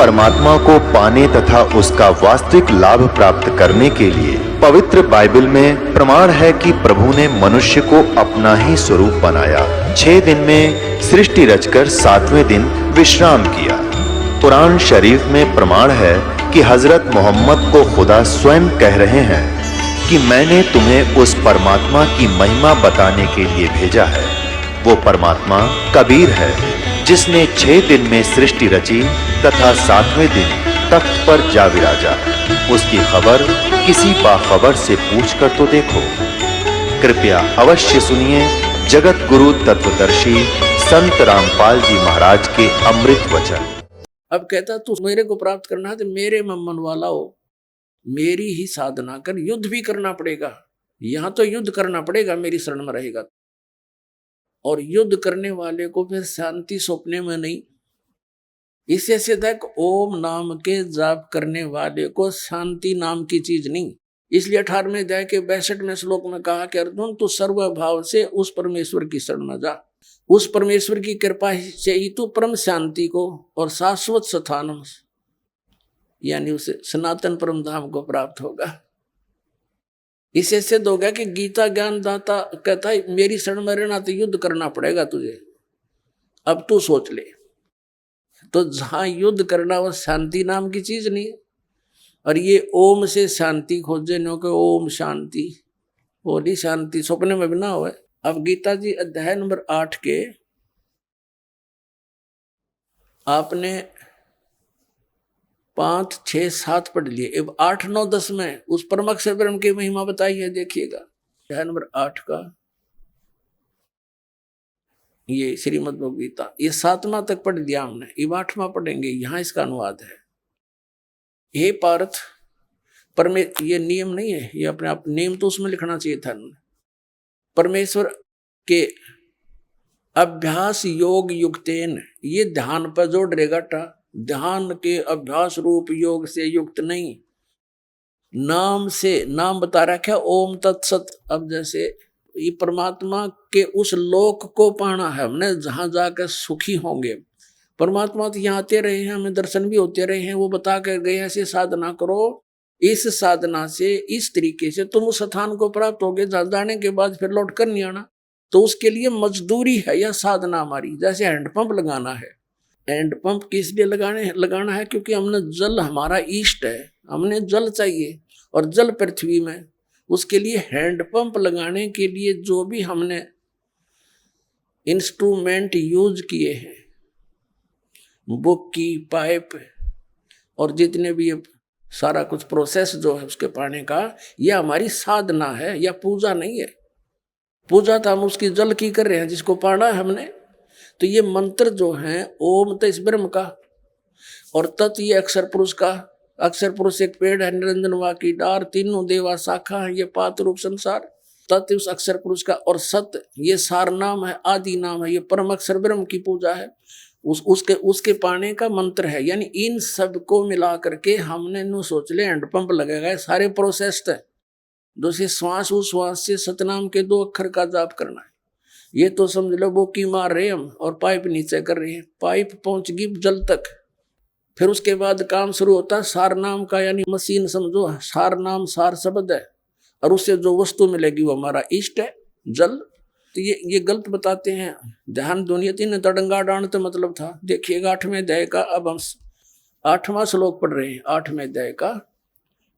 परमात्मा को पाने तथा उसका वास्तविक लाभ प्राप्त करने के लिए पवित्र बाइबल में प्रमाण है कि प्रभु ने मनुष्य को अपना ही स्वरूप बनाया। 6 दिन में सृष्टि रचकर 7वें दिन विश्राम किया। कुरान शरीफ में प्रमाण है कि हजरत मोहम्मद को खुदा स्वयं कह रहे हैं कि मैंने तुम्हें उस परमात्मा की महिमा बताने के लिए भेजा है। वो परमात्मा कबीर है जिसने 6 दिन में सृष्टि रची तथा 7वें दिन तख्त पर जा विराजा। उसकी खबर किसी बाखबर से पूछ कर तो देखो। कृपया अवश्य सुनिए जगत गुरु तत्वदर्शी संत रामपाल जी महाराज के अमृत वचन। अब कहता तू मेरे को प्राप्त करना है तो मेरे में मन वाला हो, मेरी ही साधना कर। युद्ध भी करना पड़ेगा, यहां तो युद्ध करना पड़ेगा, मेरी शरण में रहेगा। और युद्ध करने वाले को फिर शांति सौंपने में नहीं। इससे सिद्ध है ओम नाम के जाप करने वाले को शांति नाम की चीज नहीं। इसलिए 18वें अध्याय के 62वें श्लोक में कहा कि अर्जुन तू सर्वभाव से उस परमेश्वर की शरण में जा। उस परमेश्वर की कृपा से ही तू परम शांति को और शाश्वत स्थान यानी उसे सनातन परम धाम को प्राप्त होगा। इससे सिद्ध हो गया कि गीता ज्ञान दाता कहता है मेरी शरण में रहना तो युद्ध करना पड़ेगा तुझे। अब तू सोच ले, तो जहां युद्ध करना वो शांति नाम की चीज नहीं है। और ये ओम से शांति खोजे नो के ओम शांति, बोली शांति सपने में भी ना हो। अब गीता जी अध्याय नंबर 8 के आपने 5, 6, 7 पढ़ लिए। अब 8, 9, 10 में उस परम अक्षर ब्रह्म की महिमा बताई है। देखिएगा अध्याय नंबर 8 का ये श्रीमद् भगवद गीता, ये 7वां तक पढ़ दिया हमने, ये 8वां पढ़ेंगे। यहां इसका अनुवाद है। हे पार्थ ये नियम नहीं है, ये अपने आप नियम तो उसमें लिखना चाहिए था। परमेश्वर के अभ्यास योग युक्तेन, ये ध्यान पर जोड़ रहेगा। ध्यान के अभ्यास रूप योग से युक्त नहीं, नाम से, नाम बता रखा ओम तत्सत। अब जैसे ये परमात्मा के उस लोक को पाना है हमने जहां जाकर सुखी होंगे। परमात्मा तो यहाँ आते रहे हैं, हमें दर्शन भी होते रहे हैं, वो बता कर गए ऐसे साधना करो। इस साधना से इस तरीके से तुम उस स्थान को प्राप्त होगे जहां जाने के बाद फिर लौट कर नहीं आना। तो उसके लिए मजदूरी है या साधना हमारी। जैसे हैंडपंप लगाना है, हैंडपंप किस लिए लगाना है? क्योंकि हमने जल, हमारा इष्ट है, हमने जल चाहिए और जल पृथ्वी में। उसके लिए हैंडपंप लगाने के लिए जो भी हमने इंस्ट्रूमेंट यूज किए हैं, बुक की, पाइप और जितने भी सारा कुछ प्रोसेस जो है उसके पाने का, यह हमारी साधना है या पूजा नहीं है। पूजा तो हम उसकी जल की कर रहे हैं जिसको पाना है हमने। तो ये मंत्र जो है ओम तो इस ब्रह्म का और तत् ये अक्षर पुरुष का। अक्षर पुरुष एक पेड़ है, निरंजन वा की डार, तीनों देवा शाखा है, ये पात रूप संसार। तत् उस अक्षर पुरुष का और सत ये सार नाम है, आदि नाम है, ये परम अक्षर ब्रह्म की पूजा है। उसके पाने का मंत्र है। यानी इन सब को मिला करके हमने नु सोच ले हैंडपंप लगेगा, सारे प्रोसेस है। दूसरे श्वास उस श्वास से सतनाम के 2 अक्षर का जाप करना है। ये तो समझ लो वो की मार रहे हम और पाइप नीचे कर रहे हैं, पाइप पहुंच गई जल तक। फिर उसके बाद काम शुरू होता है सार नाम का, यानी मशीन समझो। सार नाम सार शब्द है और उससे जो वस्तु मिलेगी वो हमारा इष्ट है, जल। तो ये गलत बताते हैं। ध्यान दुनिया तीन तड़ंगा डांड तो मतलब था। देखिएगा 8वें अध्याय का, अब हम 8वां श्लोक पढ़ रहे हैं। 8वें अध्याय का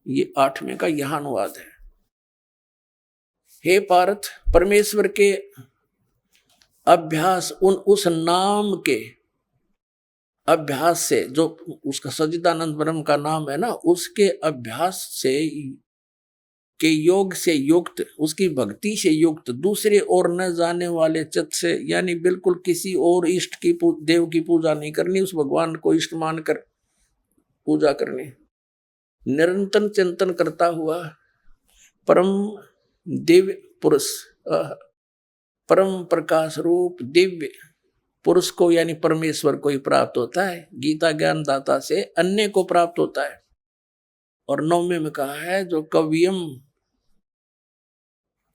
ये 8वें का यह अनुवाद है। हे पार्थ, परमेश्वर के अभ्यास, उस नाम के अभ्यास से, जो उसका सच्चिदानंद ब्रह्म का नाम है ना, उसके अभ्यास से के योग से युक्त, उसकी भक्ति से युक्त, दूसरे और न जाने वाले चित्त से, यानी बिल्कुल किसी और इष्ट की देव की पूजा नहीं करनी, उस भगवान को इष्ट मान कर पूजा करनी। निरंतर चिंतन करता हुआ परम दिव्य पुरुष, परम प्रकाश रूप दिव्य पुरुष को, यानी परमेश्वर को ही प्राप्त होता है। गीता ज्ञान दाता से अन्य को प्राप्त होता है। और 9वें में कहा है जो कवियम,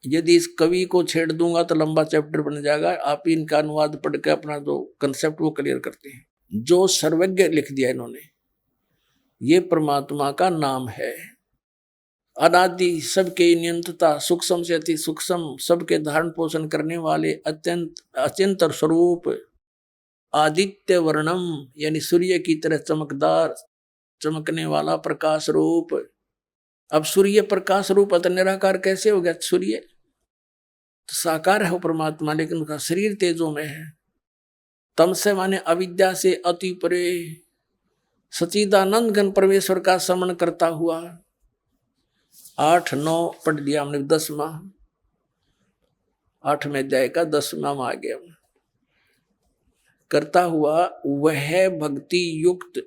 यदि इस कवि को छेड़ दूंगा तो लंबा चैप्टर बन जाएगा। आप इनका अनुवाद पढ़ के अपना जो कंसेप्ट वो क्लियर करते हैं। जो सर्वज्ञ लिख दिया इन्होंने, ये परमात्मा का नाम है। अनादि, सबके नियंत्रता, सूक्ष्म से अति सूक्ष्म, सबके धारण पोषण करने वाले अत्यंत अचिंत्य स्वरूप, आदित्य वर्णम यानी सूर्य की तरह चमकदार, चमकने वाला प्रकाश रूप। अब सूर्य प्रकाश रूप अत निराकार कैसे हो गया? सूर्य तो साकार है वो परमात्मा, लेकिन उसका शरीर तेजों में है। तम से माने अविद्या से अति परे सचिदानंद घन परमेश्वर का समन करता हुआ। 8-9 पढ़ लिया हमने, 10वां 8वें अध्याय का 10वां में आ गया। करता हुआ वह भक्ति युक्त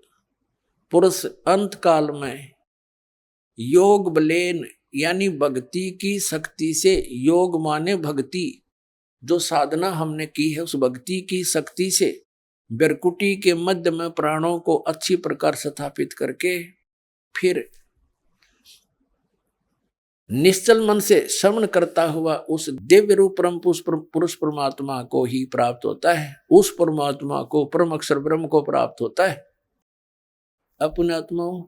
पुरुष अंत काल में योग बलेन यानी भक्ति की शक्ति से, योग माने भक्ति, जो साधना हमने की है उस भक्ति की शक्ति से बिरकुटी के मध्य में प्राणों को अच्छी प्रकार स्थापित करके फिर निश्चल मन से श्रवण करता हुआ उस दिव्य रूप परम पुरुष परमात्मा को ही प्राप्त होता है। उस परमात्मा को, परम अक्षर ब्रह्म को प्राप्त होता है। अपने आत्माओं,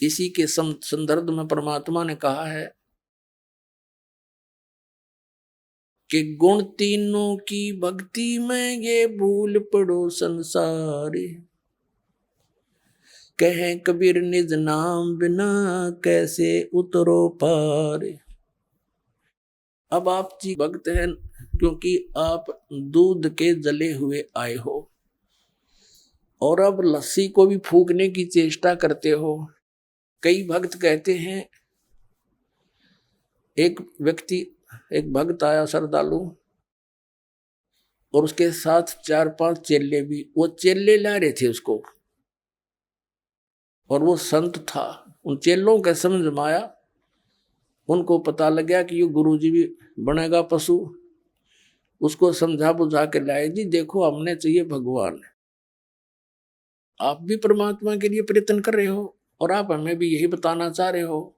इसी के संदर्भ में परमात्मा ने कहा है कि गुण तीनों की भक्ति में ये भूल पड़ो संसारी, कहें कबीर निज नाम बिना कैसे उतरो पार। अब आप जी भक्त हैं क्योंकि आप दूध के जले हुए आए हो और अब लस्सी को भी फूकने की चेष्टा करते हो। कई भक्त कहते हैं, एक भक्त आया श्रद्धालु और उसके साथ 4-5 चेले भी, वो चेले ला रहे थे उसको और वो संत था। उन चेलों के समझ में आया, उनको पता लग गया कि ये गुरुजी भी बनेगा पशु। उसको समझा बुझा के लाए, जी देखो हमने चाहिए भगवान, आप भी परमात्मा के लिए प्रयत्न कर रहे हो और आप हमें भी यही बताना चाह रहे हो,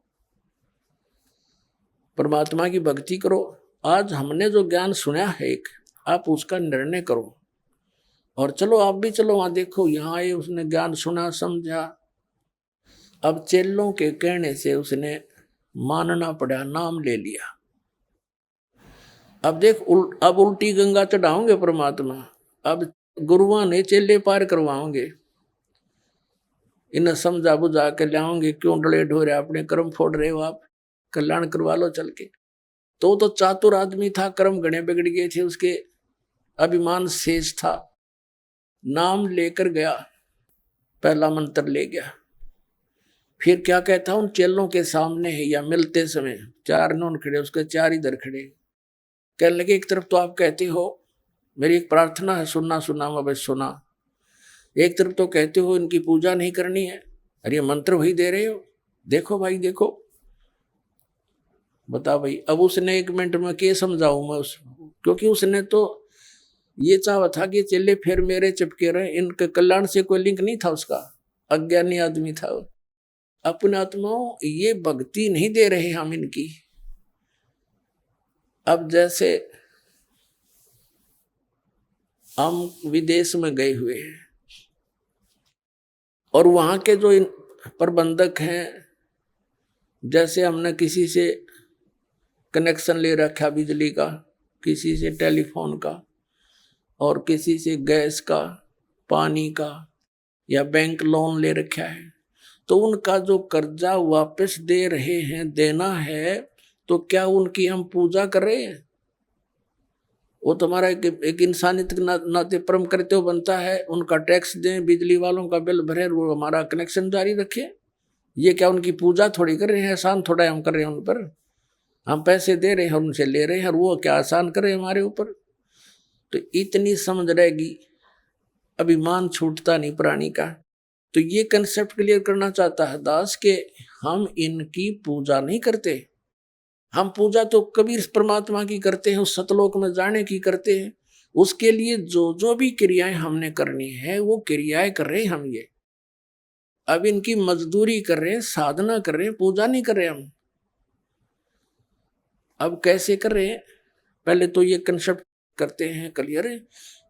परमात्मा की भक्ति करो। आज हमने जो ज्ञान सुना है एक, आप उसका निर्णय करो और चलो आप भी चलो वहां देखो, यहाँ आए, उसने ज्ञान सुना समझा। अब चेलों के कहने से उसने मानना पड़ा, नाम ले लिया। अब देख अब उल्टी गंगा चढ़ाओगे परमात्मा, अब गुरुआ ने चेले पार करवाओगे, इन्हें समझा बुझा के लाओगे, क्यों डले ढोरे अपने कर्म फोड़ रहे हो, आप कल्याण करवा लो चल के। तो चातुर आदमी था, कर्म घने बिगड़ गए थे उसके, अभिमान शेष था, नाम लेकर गया, पहला मंत्र ले गया। फिर क्या कहता, उन चेलों के सामने है या मिलते समय 4 नौन खड़े, उसके 4 इधर खड़े, कहने लगे एक तरफ तो आप कहते हो मेरी एक प्रार्थना है, सुनना सुना मैं बस सुना, एक तरफ तो कहते हो इनकी पूजा नहीं करनी है, अरे मंत्र वही दे रहे हो, देखो भाई देखो। बता भाई, अब उसने 1 मिनट में क्या समझाऊं मैं उसको, क्योंकि उसने तो ये चाहा था कि चेले फिर मेरे चिपके रहे, इनके कल्याण से कोई लिंक नहीं था उसका, अज्ञानी आदमी था। अपने आत्माओं, ये भक्ति नहीं दे रहे हम इनकी। अब जैसे हम विदेश में गए हुए हैं और वहां के जो प्रबंधक हैं, जैसे हमने किसी से कनेक्शन ले रखा बिजली का, किसी से टेलीफोन का और किसी से गैस का, पानी का या बैंक लोन ले रखा है, तो उनका जो कर्जा वापस दे रहे हैं, देना है, तो क्या उनकी हम पूजा कर रहे हैं? वो तुम्हारा एक इंसानियत के नाते परम करते हो बनता है, उनका टैक्स दें, बिजली वालों का बिल भरे, वो हमारा कनेक्शन जारी रखे। ये क्या उनकी पूजा थोड़ी कर रहे हैं, एहसान थोड़ा हम कर रहे हैं उन पर, हम पैसे दे रहे हैं और उनसे ले रहे हैं, और वो क्या एहसान कर रहे हैं हमारे ऊपर। तो इतनी समझ रहेगी, अभिमान छूटता नहीं प्राणी का। तो ये कंसेप्ट क्लियर करना चाहता है दास के हम इनकी पूजा नहीं करते, हम पूजा तो कबीर परमात्मा की करते हैं, उस सतलोक में जाने की करते हैं। उसके लिए जो जो भी क्रियाएं हमने करनी है वो क्रियाएं कर रहे हैं हम। ये अब इनकी मजदूरी कर रहे हैं, साधना कर रहे हैं, पूजा नहीं कर रहे हम। अब कैसे कर रहे हैं, पहले तो ये कंसेप्ट करते हैं क्लियर है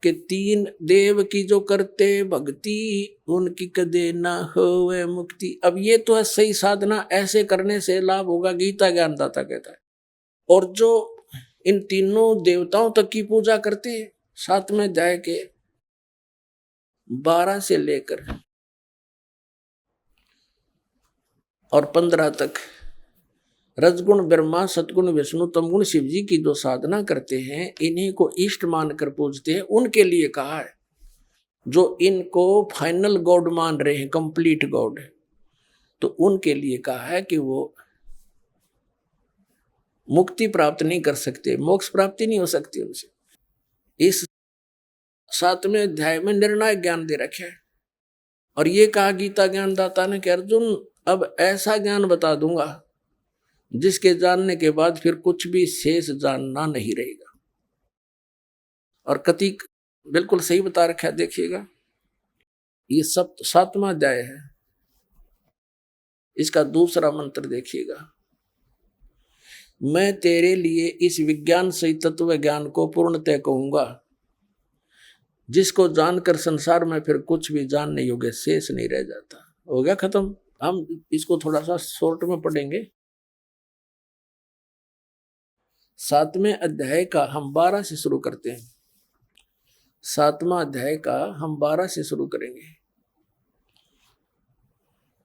कि तीन देव की जो करते भक्ति उनकी कदे ना होवे मुक्ति। अब ये तो है सही साधना, ऐसे करने से लाभ होगा, गीता ज्ञानदाता कहता है। और जो इन तीनों देवताओं तक की पूजा करते हैं, 7वें अध्याय के 12 से लेकर और 15 तक रजगुण ब्रह्मा, सतगुण विष्णु, तमगुण शिव जी की जो साधना करते हैं, इन्हीं को इष्ट मानकर पूजते हैं, उनके लिए कहा है। जो इनको फाइनल गॉड मान रहे हैं, कंप्लीट गॉड, तो उनके लिए कहा है कि वो मुक्ति प्राप्त नहीं कर सकते, मोक्ष प्राप्ति नहीं हो सकती उनसे। इस 7वें अध्याय में निर्णायक ज्ञान दे रखा है। और ये कहा गीता ज्ञानदाता ने कि अर्जुन, अब ऐसा ज्ञान बता दूंगा जिसके जानने के बाद फिर कुछ भी शेष जानना नहीं रहेगा। और कति बिल्कुल सही बता रखा है, देखिएगा। ये 7वां अध्याय है, इसका दूसरा मंत्र देखिएगा। मैं तेरे लिए इस विज्ञान सहित तत्व ज्ञान को पूर्णतः कहूंगा, जिसको जानकर संसार में फिर कुछ भी जानने योग्य शेष नहीं रह जाता। हो गया खत्म। हम इसको थोड़ा सा शॉर्ट में पढ़ेंगे। 7वें अध्याय का हम 12 से शुरू करते हैं। 7वां अध्याय का हम 12 से शुरू करेंगे।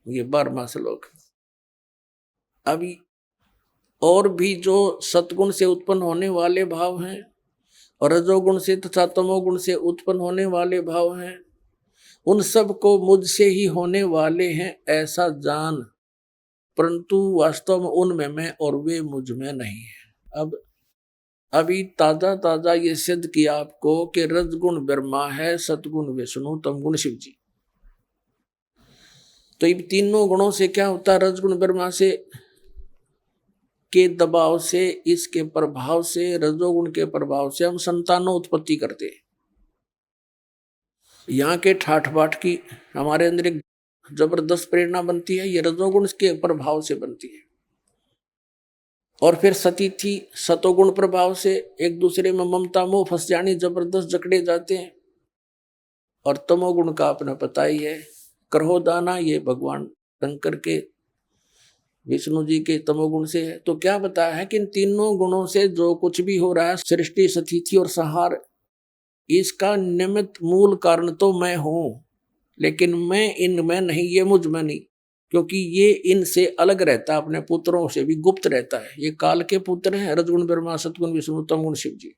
ये 12वां श्लोक। अभी और भी जो सतगुण से उत्पन्न होने वाले भाव हैं और रजोगुण से तथा तमोगुण से उत्पन्न होने वाले भाव हैं, उन सब को मुझसे ही होने वाले हैं ऐसा जान, परंतु वास्तव में उनमें मैं और वे मुझ में नहीं है। अब अभी ताजा ये सिद्ध किया आपको कि रजगुण ब्रह्मा है, सतगुण विष्णु, तमगुण शिव जी। तो इन तीनों गुणों से क्या होता है? रजगुण ब्रह्मा से के दबाव से, इसके प्रभाव से, रजोगुण के प्रभाव से हम संतानों उत्पत्ति करते हैं। यहाँ के ठाठ बाट की हमारे अंदर एक जबरदस्त प्रेरणा बनती है, ये रजोगुण के प्रभाव से बनती है। और फिर सतीथि सतोगुण प्रभाव से एक दूसरे में ममता मोह फंस जानी, जबरदस्त जकड़े जाते हैं। और तमोगुण का अपना पता ही है, क्रोधाना, ये भगवान शंकर के विष्णु जी के तमोगुण से है। तो क्या बताया है कि इन तीनों गुणों से जो कुछ भी हो रहा है, सृष्टि, सतीथि और संहार, इसका निमित्त मूल कारण तो मैं हूं, लेकिन मैं इनमें नहीं, ये मुझ में नहीं, क्योंकि ये इनसे अलग रहता है, अपने पुत्रों से भी गुप्त रहता है। ये काल के पुत्र हैं, रजगुण ब्रह्मा, सतगुण विष्णु, तमगुण शिव जी।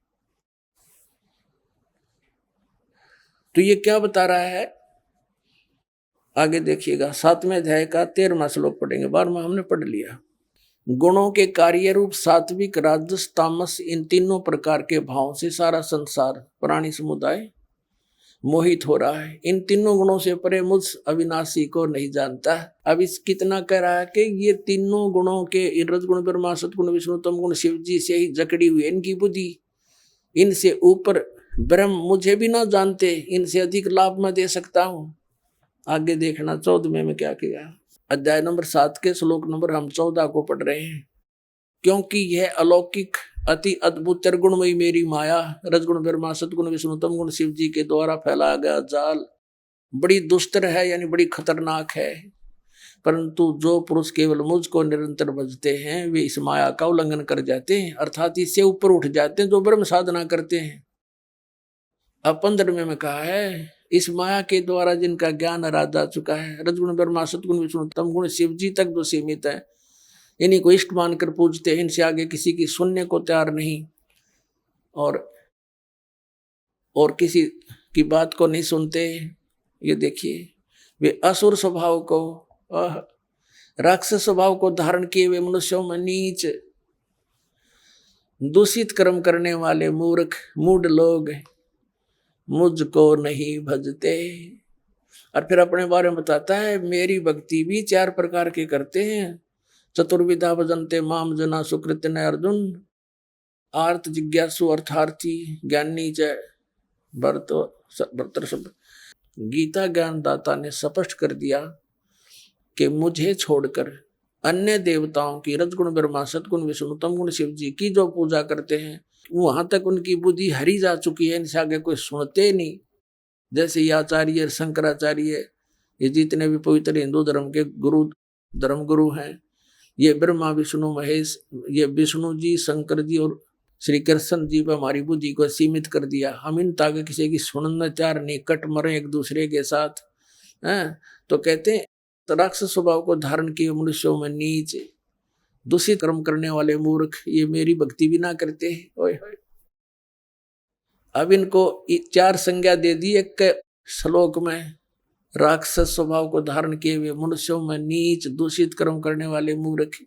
तो ये क्या बता रहा है आगे देखिएगा। 7वें अध्याय का 13वां श्लोक पढ़ेंगे। 12वां हमने पढ़ लिया। गुणों के कार्य रूप सात्विक, राजस, तामस, इन तीनों प्रकार के भावों से सारा संसार, प्राणी समुदाय मोहित हो रहा है। इन तीनों गुणों से परे मुझ अविनाशी को नहीं जानता। अब इस कितना कह रहा है कि ये तीनों गुणों के, रजगुण ब्रह्मा, सतगुण विष्णु, तमगुण शिव जी से ही जकड़ी हुई इनकी बुद्धि, इनसे ऊपर ब्रह्म मुझे भी ना जानते, इनसे अधिक लाभ मैं दे सकता हूं। आगे देखना 14वें में क्या किया। अध्याय नंबर 7 के श्लोक नंबर हम 14 को पढ़ रहे हैं। क्योंकि यह अलौकिक अति अद्भुत त्रिगुणमयी मेरी माया, रजगुण ब्रह्मा, सतगुण विष्णु, तमगुण शिव जी के द्वारा फैलाया गया जाल बड़ी दुस्तर है, यानी बड़ी खतरनाक है। परंतु जो पुरुष केवल मुझको निरंतर भजते हैं, वे इस माया का उल्लंघन कर जाते हैं, अर्थात इससे ऊपर उठ जाते हैं, जो ब्रह्म साधना करते हैं। अब 15वें में कहा है, इस माया के द्वारा जिनका ज्ञान हरा जा चुका है, रजगुण ब्रह्मा, सतगुण विष्णु, तमगुण शिव जी तक जो सीमित है, इन्हीं को इष्ट मानकर पूजते हैं, इनसे आगे किसी की सुनने को तैयार नहीं, और किसी की बात को नहीं सुनते। ये देखिए, वे असुर स्वभाव को, राक्षस स्वभाव को धारण किए वे मनुष्यों में नीच, दूषित कर्म करने वाले मूर्ख मूढ़ लोग मुझको नहीं भजते। और फिर अपने बारे में बताता है, मेरी भक्ति भी 4 प्रकार के करते हैं। चतुर्विधा भजन्ते माम जना सुकृत न अर्जुन, आर्त, जिज्ञासु, अर्थार्थी, ज्ञानी च भर्तर सब। गीता ज्ञानदाता ने स्पष्ट कर दिया कि मुझे छोड़कर अन्य देवताओं की, रजगुण ब्रह्मा, सतगुण विष्णु, तमगुण शिव जी की जो पूजा करते हैं, वहां तक उनकी बुद्धि हरी जा चुकी है, इनसे आगे कोई सुनते नहीं। जैसे ये आचार्य शंकराचार्य, ये जितने भी पवित्र हिंदू धर्म के गुरु धर्म गुरु हैं, ये ब्रह्मा विष्णु महेश, ये विष्णु जी शंकर जी और श्री कृष्ण जी पर हमारी बुद्धि को सीमित कर दिया। हम इन ताकि किसी की सुनना चार नहीं, कट मरे एक दूसरे के साथ हैं। तो कहते हैं राक्षस स्वभाव को धारण किए मनुष्यों में नीच, दूषित कर्म करने वाले मूर्ख, ये मेरी भक्ति भी ना करते। ओए होए, अब इनको 4 संज्ञा दे दी एक के श्लोक में। राक्षस स्वभाव को धारण किए हुए मनुष्यों में नीच, दूषित कर्म करने वाले मूर्ख।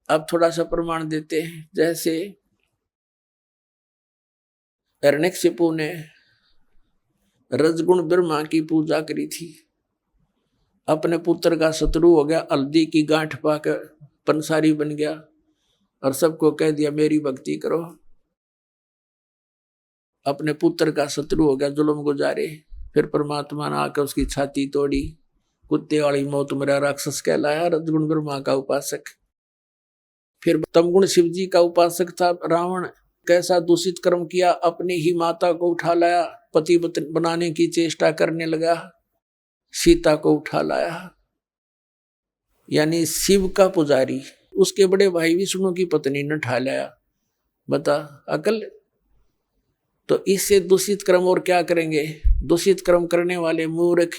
अब थोड़ा सा प्रमाण देते हैं। जैसे हिरण्यकशिपु ने रजगुण ब्रह्मा की पूजा करी थी, अपने पुत्र का शत्रु हो गया, हल्दी की गांठ पाकर पंसारी बन गया और सबको कह दिया मेरी भक्ति करो। अपने पुत्र का शत्रु हो गया, जुल्म गुजारे। फिर परमात्मा ने आकर उसकी छाती तोड़ी, कुत्ते वाली मौत मरा, राक्षस कहलाया रजगुण ब्रह्मा का उपासक। फिर तमगुण शिव जी का उपासक था रावण, कैसा दूषित कर्म किया, अपनी ही माता को उठा लाया, पति बनाने की चेष्टा करने लगा, सीता को उठा लाया। यानी शिव का पुजारी उसके बड़े भाई विष्णु की पत्नी ने उठा लाया। बता अकल। तो इससे दूषित कर्म और क्या करेंगे? दूषित कर्म करने वाले मूर्ख,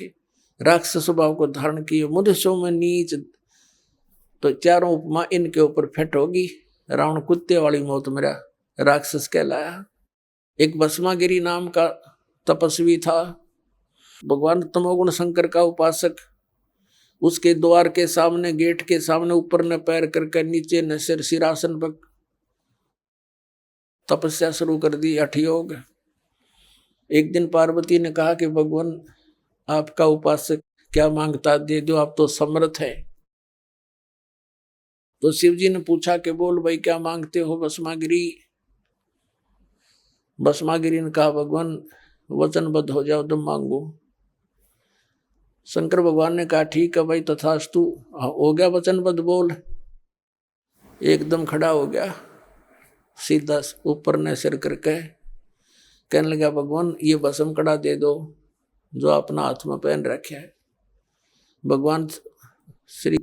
राक्षस स्वभाव को धारण किए मनुष्यों में नीच। तो चारों उपमा इनके ऊपर फिट होगी। रावण कुत्ते वाली मौत मरा, राक्षस कहलाया। एक भस्मागिरी नाम का तपस्वी था, भगवान तमोगुण शंकर का उपासक। उसके द्वार के सामने, गेट के सामने ऊपर न पैर करके नीचे न सिर, सिरासन पर तपस्या शुरू कर दी, हठयोग। एक दिन पार्वती ने कहा कि भगवान आपका उपासक क्या मांगता दे दो, आप तो समर्थ है। तो शिव जी ने पूछा कि बोल भाई क्या मांगते हो भस्मागिरी। भस्मागिरी ने कहा भगवान वचनबद्ध हो जाओ तो मांगो। शंकर भगवान ने कहा ठीक है भाई तथास्तु, हो गया वचनबद्ध, बोल। एकदम खड़ा हो गया, सीधा ऊपर ने सिर करके कहने लगा भगवान ये भस्म कड़ा दे दो जो अपना हाथ में पहन रखे है। भगवान श्री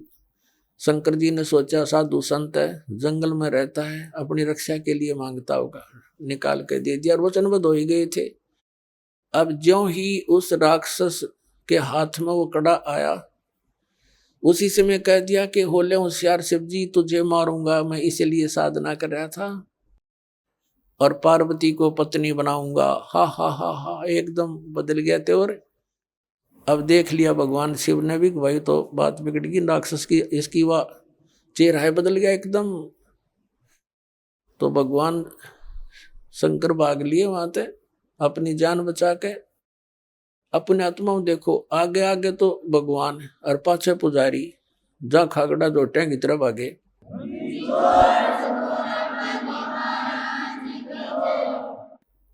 शंकर जी ने सोचा साधु संत है, जंगल में रहता है, अपनी रक्षा के लिए मांगता होगा, निकाल के दे दिया और वचनबद्ध हो ही गए थे। अब ज्यों ही उस राक्षस के हाथ में वो कड़ा आया, उसी से मैं कह दिया कि होले होशियार शिव जी तुझे मारूंगा, मैं इसलिए साधना कर रहा था और पार्वती को पत्नी बनाऊंगा। हा हा हा हा, एकदम बदल गया थे। और अब देख लिया भगवान शिव ने भी भाई तो बात बिगड़ गई, राक्षस की इसकी वह चेहरा है बदल गया एकदम। तो भगवान शंकर भाग लिए वहां से अपनी जान बचा के। अपने आत्माओं देखो, आगे आगे तो भगवान और पाछे पुजारी, जा खागड़ा जोटे की तरफ आगे।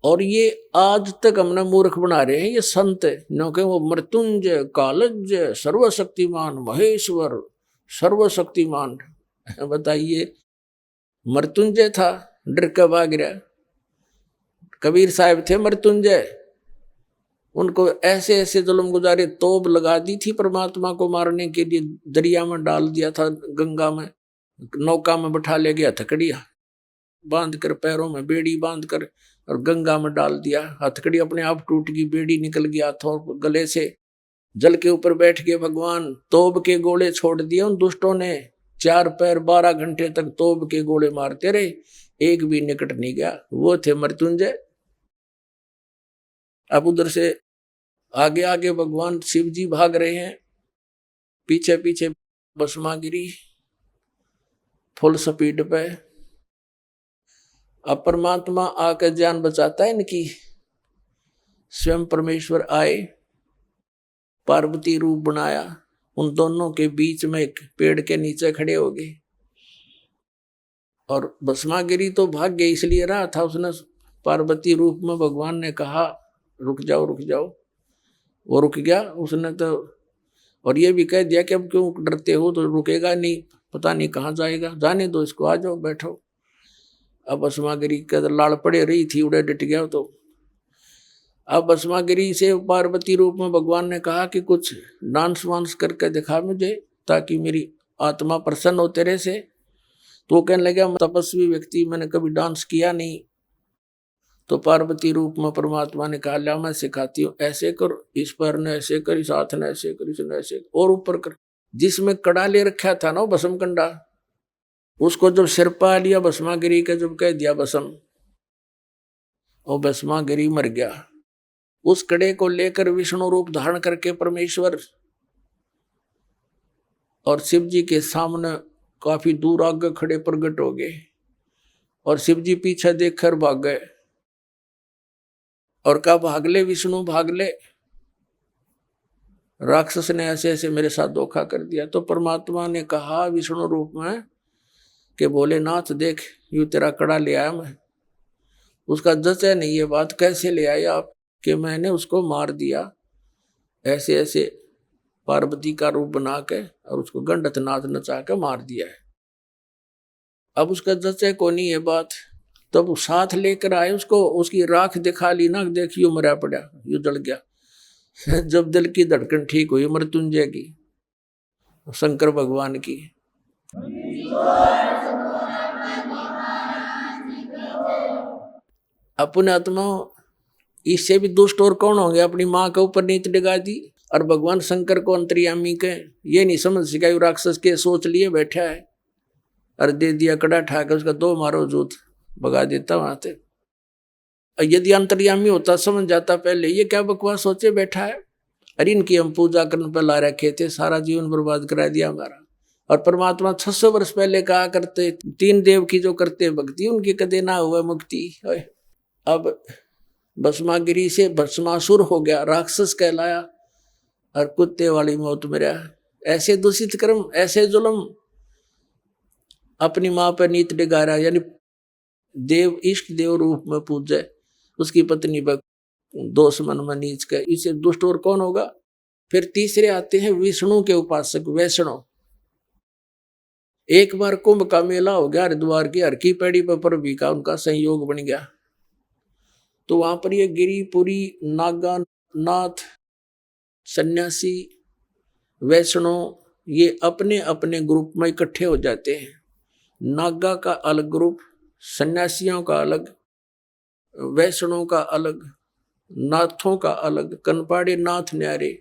और ये आज तक हमने मूर्ख बना रहे हैं ये संत, क्योंकि वो मृत्युंजय, कालज्य, सर्वशक्तिमान, महेश्वर, सर्वशक्तिमान। बताइए, मृत्युंजय था, डर के भाग गया। कबीर साहब थे मृत्युंजय, उनको ऐसे ऐसे जुल्म गुजारे, तोब लगा दी थी परमात्मा को मारने के लिए, दरिया में डाल दिया था, गंगा में, नौका में बैठा ले गया, हथकड़ी बांध कर, पैरों में बेड़ी बांध कर और गंगा में डाल दिया। हथकड़ी अपने आप टूट गई, बेड़ी निकल गया हाथों गले से, जल के ऊपर बैठ गए भगवान। तोब के गोले छोड़ दिए उन दुष्टों ने, 4 पैर 12 घंटे तक तोब के गोले मारते रहे, एक भी निकट नहीं गया। वो थे मृत्युंजय। अब उधर से आगे आगे भगवान शिव जी भाग रहे हैं, पीछे पीछे भस्मागिरी फुल स्पीड पे। अब परमात्मा आकर जान बचाता है इनकी। स्वयं परमेश्वर आए, पार्वती रूप बनाया, उन दोनों के बीच में एक पेड़ के नीचे खड़े हो गए। और भस्मागिरी तो भाग्य इसलिए रहा था, उसने पार्वती रूप में भगवान ने कहा रुक जाओ रुक जाओ, वो रुक गया उसने तो। और ये भी कह दिया कि अब क्यों डरते हो, तो रुकेगा नहीं, पता नहीं कहाँ जाएगा, जाने दो इसको, आ जाओ बैठो। अब भस्मागिरी का लाड़ पड़े रही थी, उड़े डट गया। तो अब भस्मागिरी से पार्वती रूप में भगवान ने कहा कि कुछ डांस वांस करके दिखा मुझे, ताकि मेरी आत्मा प्रसन्न हो तेरे से। तो वो कहने लगा, तपस्वी व्यक्ति, मैंने कभी डांस किया नहीं। तो पार्वती रूप में परमात्मा ने कहा, ला मैं सिखाती हूँ, ऐसे कर, इस पैर ने ऐसे कर, इस हाथ ने ऐसे कर, इसने ऐसे और ऊपर कर। जिसमें कड़ा ले रखा था ना, वो भस्म कंडा, उसको जब सिर पा लिया भस्मागिरी का, जब कह दिया भस्म, और भस्मागिरी मर गया। उस कड़े को लेकर विष्णु रूप धारण करके परमेश्वर और शिव जी के सामने काफी दूर आगे खड़े प्रकट हो गए, और शिव जी पीछे देखकर भाग गए और कहा, भाग ले विष्णु भाग ले, राक्षस ने ऐसे ऐसे मेरे साथ धोखा कर दिया। तो परमात्मा ने कहा विष्णु रूप में कि भोलेनाथ देख, यू तेरा कड़ा ले आया मैं। उसका जचा नहीं ये बात, कैसे ले आए आप, कि मैंने उसको मार दिया ऐसे ऐसे पार्वती का रूप बना के, और उसको गंडत नाथ नचा के मार दिया है। अब उसका जचे को नहीं ये बात, तब साथ लेकर आए उसको, उसकी राख दिखा ली ना, देखियो मरा पड़ा, यू जल गया। जब दिल की धड़कन ठीक हुई मृत्युंजय की, शंकर भगवान की, अपने आत्मा इससे भी दुष्ट और कौन होंगे, अपनी माँ के ऊपर नीत डिगा दी। और भगवान शंकर को अंतर्यामी के ये नहीं समझ सका, राक्षस के सोच लिए बैठा है, और दे दिया कड़ा ठाकर, उसका दो मारो जूत भगा देता वहां से। यदि अंतर्यामी होता समझ जाता पहले, ये क्या बकवास सोचे बैठा है, अरे इनकी हम पूजा करने पर ला रखे थे, सारा जीवन बर्बाद करा दिया हमारा। और परमात्मा 600 वर्ष पहले कहा करते, 3 देव की जो करते भक्ति, उनकी कदे ना हुआ मुक्ति। अब भस्मागिरी से भस्मासुर हो गया, राक्षस कहलाया, और कुत्ते वाली मौत मरा। ऐसे दूषित कर्म, ऐसे जुल्म, अपनी माँ पर नीत डिगारा, यानी देव इष्ट देव रूप में पूजे, उसकी पत्नी पर दोष मन में नीच के, इसे दुष्ट और कौन होगा। फिर तीसरे आते हैं विष्णु के उपासक वैष्णव। एक बार कुंभ का मेला हो गया हरिद्वार की, हर की पैड़ी पर भी का उनका संयोग बन गया। तो वहां पर ये गिरिपुरी, नागा नाथ, सन्यासी, वैष्णव, ये अपने अपने ग्रुप में इकट्ठे हो जाते हैं। नागा का अलग ग्रुप, सन्यासियों का अलग, वैष्णव का अलग, नाथों का अलग, कनपाड़े नाथ न्यारे।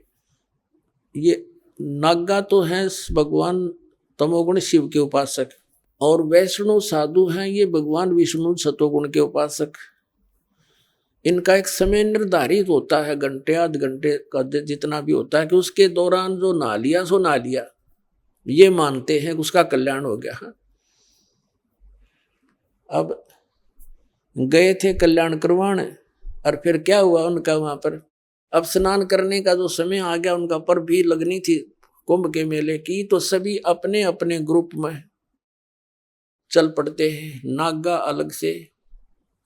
ये नागा तो हैं भगवान तमोगुण शिव के उपासक, और वैष्णव साधु हैं ये भगवान विष्णु सतोगुण के उपासक। इनका एक समय निर्धारित होता है, घंटे आध घंटे का जितना भी होता है, कि उसके दौरान जो नहा लिया सो नहा लिया, ये मानते हैं कि उसका कल्याण हो गया। अब गए थे कल्याण करवाने, और फिर क्या हुआ उनका वहां पर, अब स्नान करने का जो समय आ गया उनका, पर भी लगनी थी कुंभ के मेले की, तो सभी अपने अपने ग्रुप में चल पड़ते हैं। नागा अलग से,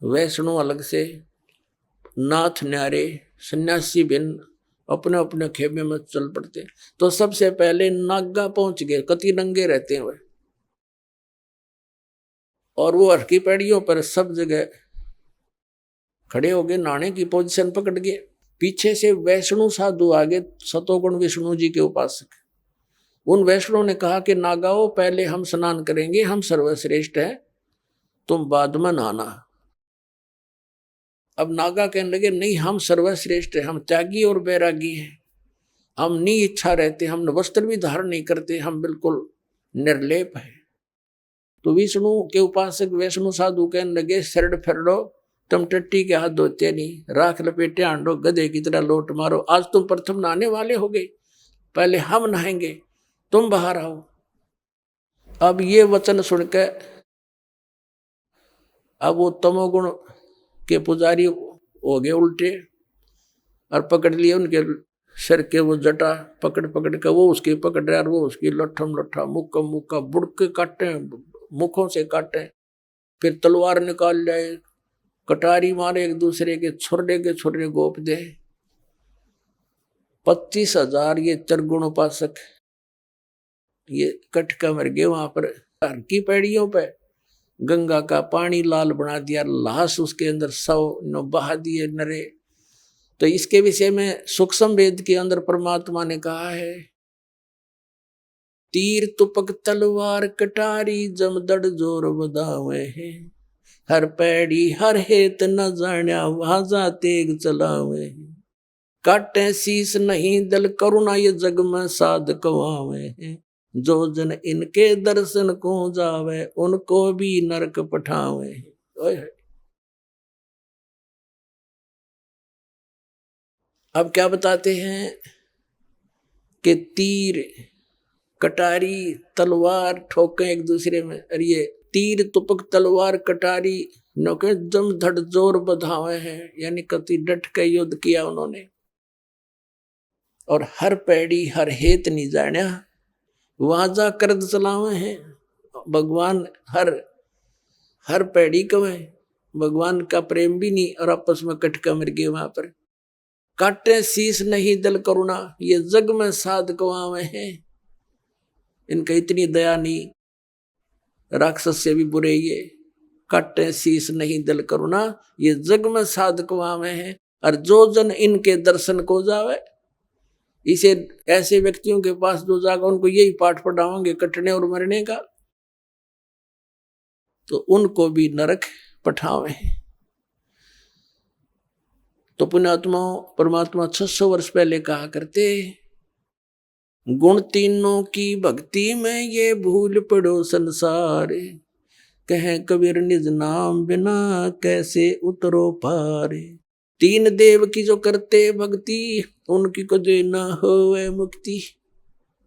वैष्णव अलग से, नाथ न्यारे, सन्यासी भिन्न अपने अपने खेमे में चल पड़ते। तो सबसे पहले नागा पहुंच गए, कति नंगे रहते हैं वे, और वो हरकी पैड़ियों पर सब जगह खड़े हो गए, नहाने की पोजीशन पकड़ गए। पीछे से वैष्णु साधु आगे, सतोगुण विष्णु जी के उपासक। उन वैष्णव ने कहा कि नागाओं, पहले हम स्नान करेंगे, हम सर्वश्रेष्ठ हैं, तुम बाद में नहाना। अब नागा कहने लगे, नहीं हम सर्वश्रेष्ठ हैं, हम त्यागी और बैरागी हैं, हम नहीं इच्छा रहते, हम वस्त्र भी धारण नहीं करते, हम बिल्कुल निर्लेप है। तो विष्णु के उपासक वैष्णु साधु कहने लगे, शरड फेरडो, तुम टट्टी के हाथ धोते नहीं, राख लपेटे आंडो, गधे की तरह लोट मारो, आज तुम प्रथम नहाने वाले हो गए, पहले हम नहाएंगे, तुम बाहर आओ। अब ये वचन सुनकर अब वो तमोगुण के पुजारी हो गए उल्टे, और पकड़ लिए उनके सिर के वो जटा, पकड़ पकड़ के वो उसकी पकड़ रहे, और वो उसकी लट्ठम लट्ठा, मुक्का मुक्का बुड़के काटे, मुखों से काटे, फिर तलवार निकाल जाए, कटारी मारे, एक दूसरे के छुर्रे गोप दे। 25,000 ये चरगुण उपासक ये कट का मर गए वहां पर हर की पैड़ियों पे। गंगा का पानी लाल बना दिया, लाश उसके अंदर 100 बहा दिए नरे। तो इसके विषय में सूक्ष्म वेद के अंदर परमात्मा ने कहा है, तीर तुपक तलवार कटारी जमदड़ जोर बदावे है, हर पैड़ी हर हेत न जाण्या वाजा तेग चलावे है, काटे शीस नहीं दल करुणा ये जग में साध कवावे है, जो जन इनके दर्शन को जावे उनको भी नरक पठावे है। अब क्या बताते हैं कि तीर कटारी तलवार ठोके एक दूसरे में, और ये तीर तुपक तलवार कटारी नौके जम धड़ जोर बधावे हैं, यानी कति डट के युद्ध किया उन्होंने। और हर पैड़ी हर हेत नहीं जाण्या वाजा करद चलावे हैं, भगवान हर पैड़ी कवे, भगवान का प्रेम भी नहीं और आपस में कटका मर गए वहां पर। काटे शीस नहीं दल करुणा ये जग में साध कवावे हैं, इनका इतनी दया नहीं, राक्षस से भी बुरे ये। काटे शीस नहीं दल करुणा ये जग में साध कवावे हैं, और जो जन इनके दर्शन को जावे, इसे ऐसे व्यक्तियों के पास जो जागा उनको यही पाठ पढ़ाओगे कटने और मरने का, तो उनको भी नरक पठावे। तो पुण्यात्मा परमात्मा 600 वर्ष पहले कहा करते, गुण तीनों की भक्ति में ये भूल पड़ो संसार, कहे कबीर निज नाम बिना कैसे उतरो पार, तीन देव की जो करते भक्ति उनकी को देना होवे मुक्ति।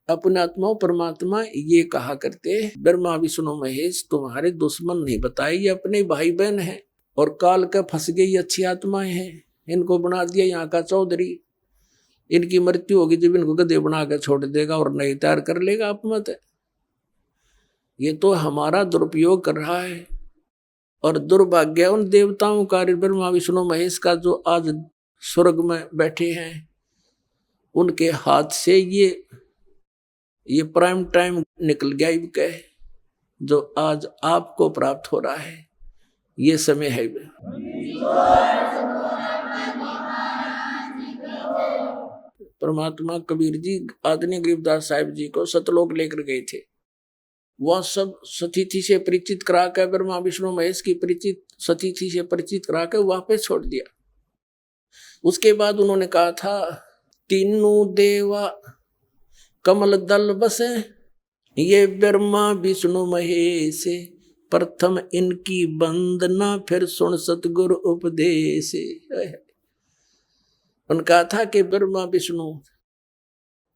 अपने आत्मा परमात्मा ये कहा करते, ब्रह्मा विष्णु महेश तुम्हारे दुश्मन नहीं बताए, ये अपने भाई बहन है और काल का फंस गई अच्छी आत्माएं हैं, इनको बना दिया यहाँ का चौधरी, इनकी मृत्यु होगी जब इनको गधे बना कर छोड़ देगा और नहीं तैयार कर लेगा आप मत। ये तो हमारा दुरुपयोग कर रहा है, और दुर्भाग्य उन देवताओं का ब्रह्मा विष्णु महेश का जो आज स्वर्ग में बैठे हैं, उनके हाथ से ये प्राइम टाइम निकल गया इनका, जो आज आपको प्राप्त हो रहा है, ये समय है। परमात्मा कबीर जी आदरणीय गरीबदास साहिब जी को सतलोक लेकर गए थे, वह सब सतीथि से परिचित करा कर, ब्रह्मा विष्णु महेश की परिचित सतीथि से परिचित करा कर वापस छोड़ दिया। उसके बाद उन्होंने कहा था, तीनों देवा कमल दल बसे, ये ब्रह्मा विष्णु महेश, प्रथम इनकी वंदना फिर सुन सतगुरु उपदेश। उन्होंने कहा था कि ब्रह्मा विष्णु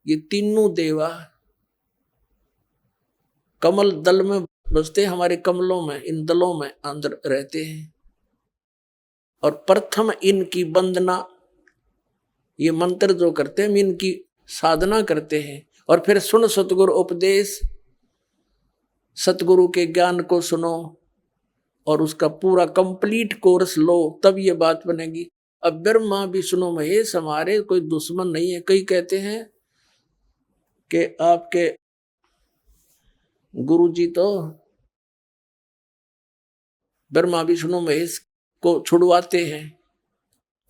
ये तीनों देवा कमल दल में बसते, हमारे कमलों में, इन दलों में अंदर रहते हैं, और प्रथम इनकी वंदना, ये मंत्र जो करते हैं इनकी साधना करते हैं, और फिर सुन सतगुरु उपदेश, सतगुरु के ज्ञान को सुनो और उसका पूरा कंप्लीट कोर्स लो, तब ये बात बनेगी। अब ब्रह्मा विष्णु महेश हमारे कोई दुश्मन नहीं है। कई कहते हैं कि आपके गुरु जी तो ब्रह्मा विष्णु महेश को छुड़वाते हैं।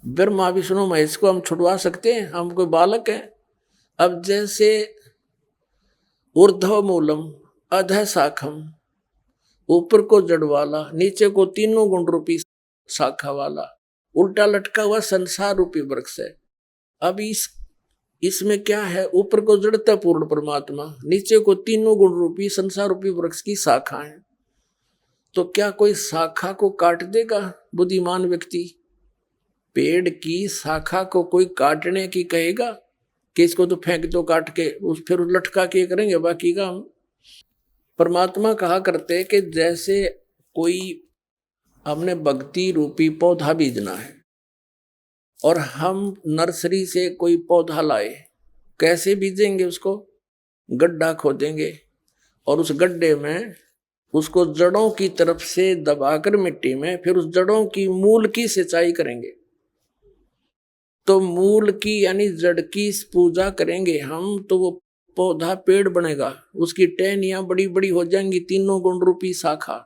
ब्रह्मा विष्णु महेश को हम छुड़वा सकते हैं? हम कोई बालक हैं? अब जैसे ऊर्ध्व मूलम अधः शाखम, ऊपर को जड़ वाला, नीचे को तीनों गुण रूपी शाखा वाला, उल्टा लटका हुआ संसार रूपी वृक्ष है। अब इसमें क्या है? ऊपर को जड़ता पूर्ण परमात्मा, नीचे को तीनों गुण रूपी संसार रूपी वृक्ष की शाखा है। तो क्या कोई शाखा को काट देगा बुद्धिमान व्यक्ति? पेड़ की शाखा को कोई काटने की कहेगा कि इसको तो फेंक दो काट के, फिर लटका के करेंगे बाकी का हम। परमात्मा कहा करते कि जैसे कोई हमने भक्ति रूपी पौधा बीजना है और हम नर्सरी से कोई पौधा लाए, कैसे बीजेंगे? उसको गड्ढा खोदेंगे और उस गड्ढे में उसको जड़ों की तरफ से दबाकर मिट्टी में, फिर उस जड़ों की मूल की सिंचाई करेंगे। तो मूल की यानी जड़ की पूजा करेंगे हम, तो वो पौधा पेड़ बनेगा, उसकी टहनियां बड़ी बड़ी हो जाएंगी, तीनों गुण रूपी शाखा।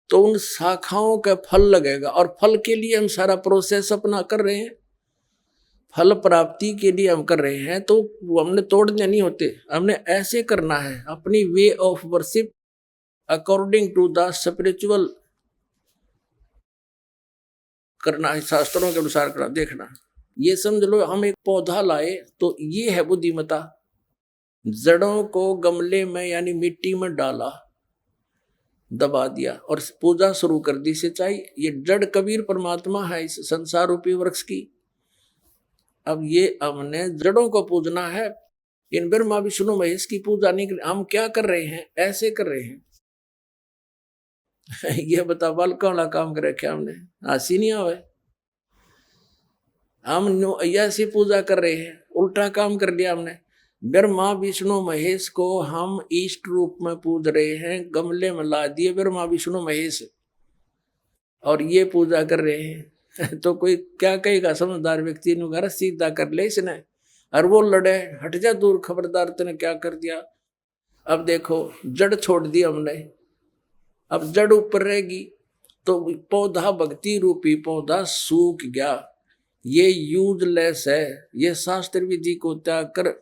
तो उन शाखाओं का फल लगेगा, और फल के लिए हम सारा प्रोसेस अपना कर रहे हैं, फल प्राप्ति के लिए हम कर रहे हैं, तो वो हमने तोड़ने नहीं होते, हमने ऐसे करना है अपनी way of worship according to the spiritual करना है, शास्त्रों के अनुसार करना। देखना, ये समझ लो हम एक पौधा लाए तो ये है बुद्धिमता, जड़ों को गमले में यानी मिट्टी में डाला, दबा दिया और पूजा शुरू कर दी, सिंचाई। ये जड़ कबीर परमात्मा है इस संसार रूपी वृक्ष की। अब ये हमने जड़ों को पूजना है, इन ब्रह्मा विष्णु महेश की पूजा नहीं कर। हम क्या कर रहे हैं, ऐसे कर रहे हैं। ये बता बाल कौन काम कर रखे हमने, हंसी नहीं आवे। हम ऐसी पूजा कर रहे हैं, उल्टा काम कर लिया हमने। ब्रह्मा विष्णु महेश को हम इष्ट रूप में पूज रहे हैं, गमले में ला दिए ब्रह्मा विष्णु महेश और ये पूजा कर रहे हैं। तो कोई क्या कहेगा, समझदार व्यक्ति ने घर सीधा कर ले इसने, और वो लड़े, हट जा दूर, खबरदार तूने क्या कर दिया। अब देखो जड़ छोड़ दी हमने, अब जड़ ऊपर रहेगी तो पौधा भक्ति रूपी पौधा सूख गया, ये यूजलेस है, ये शास्त्र विधि को त्याग कर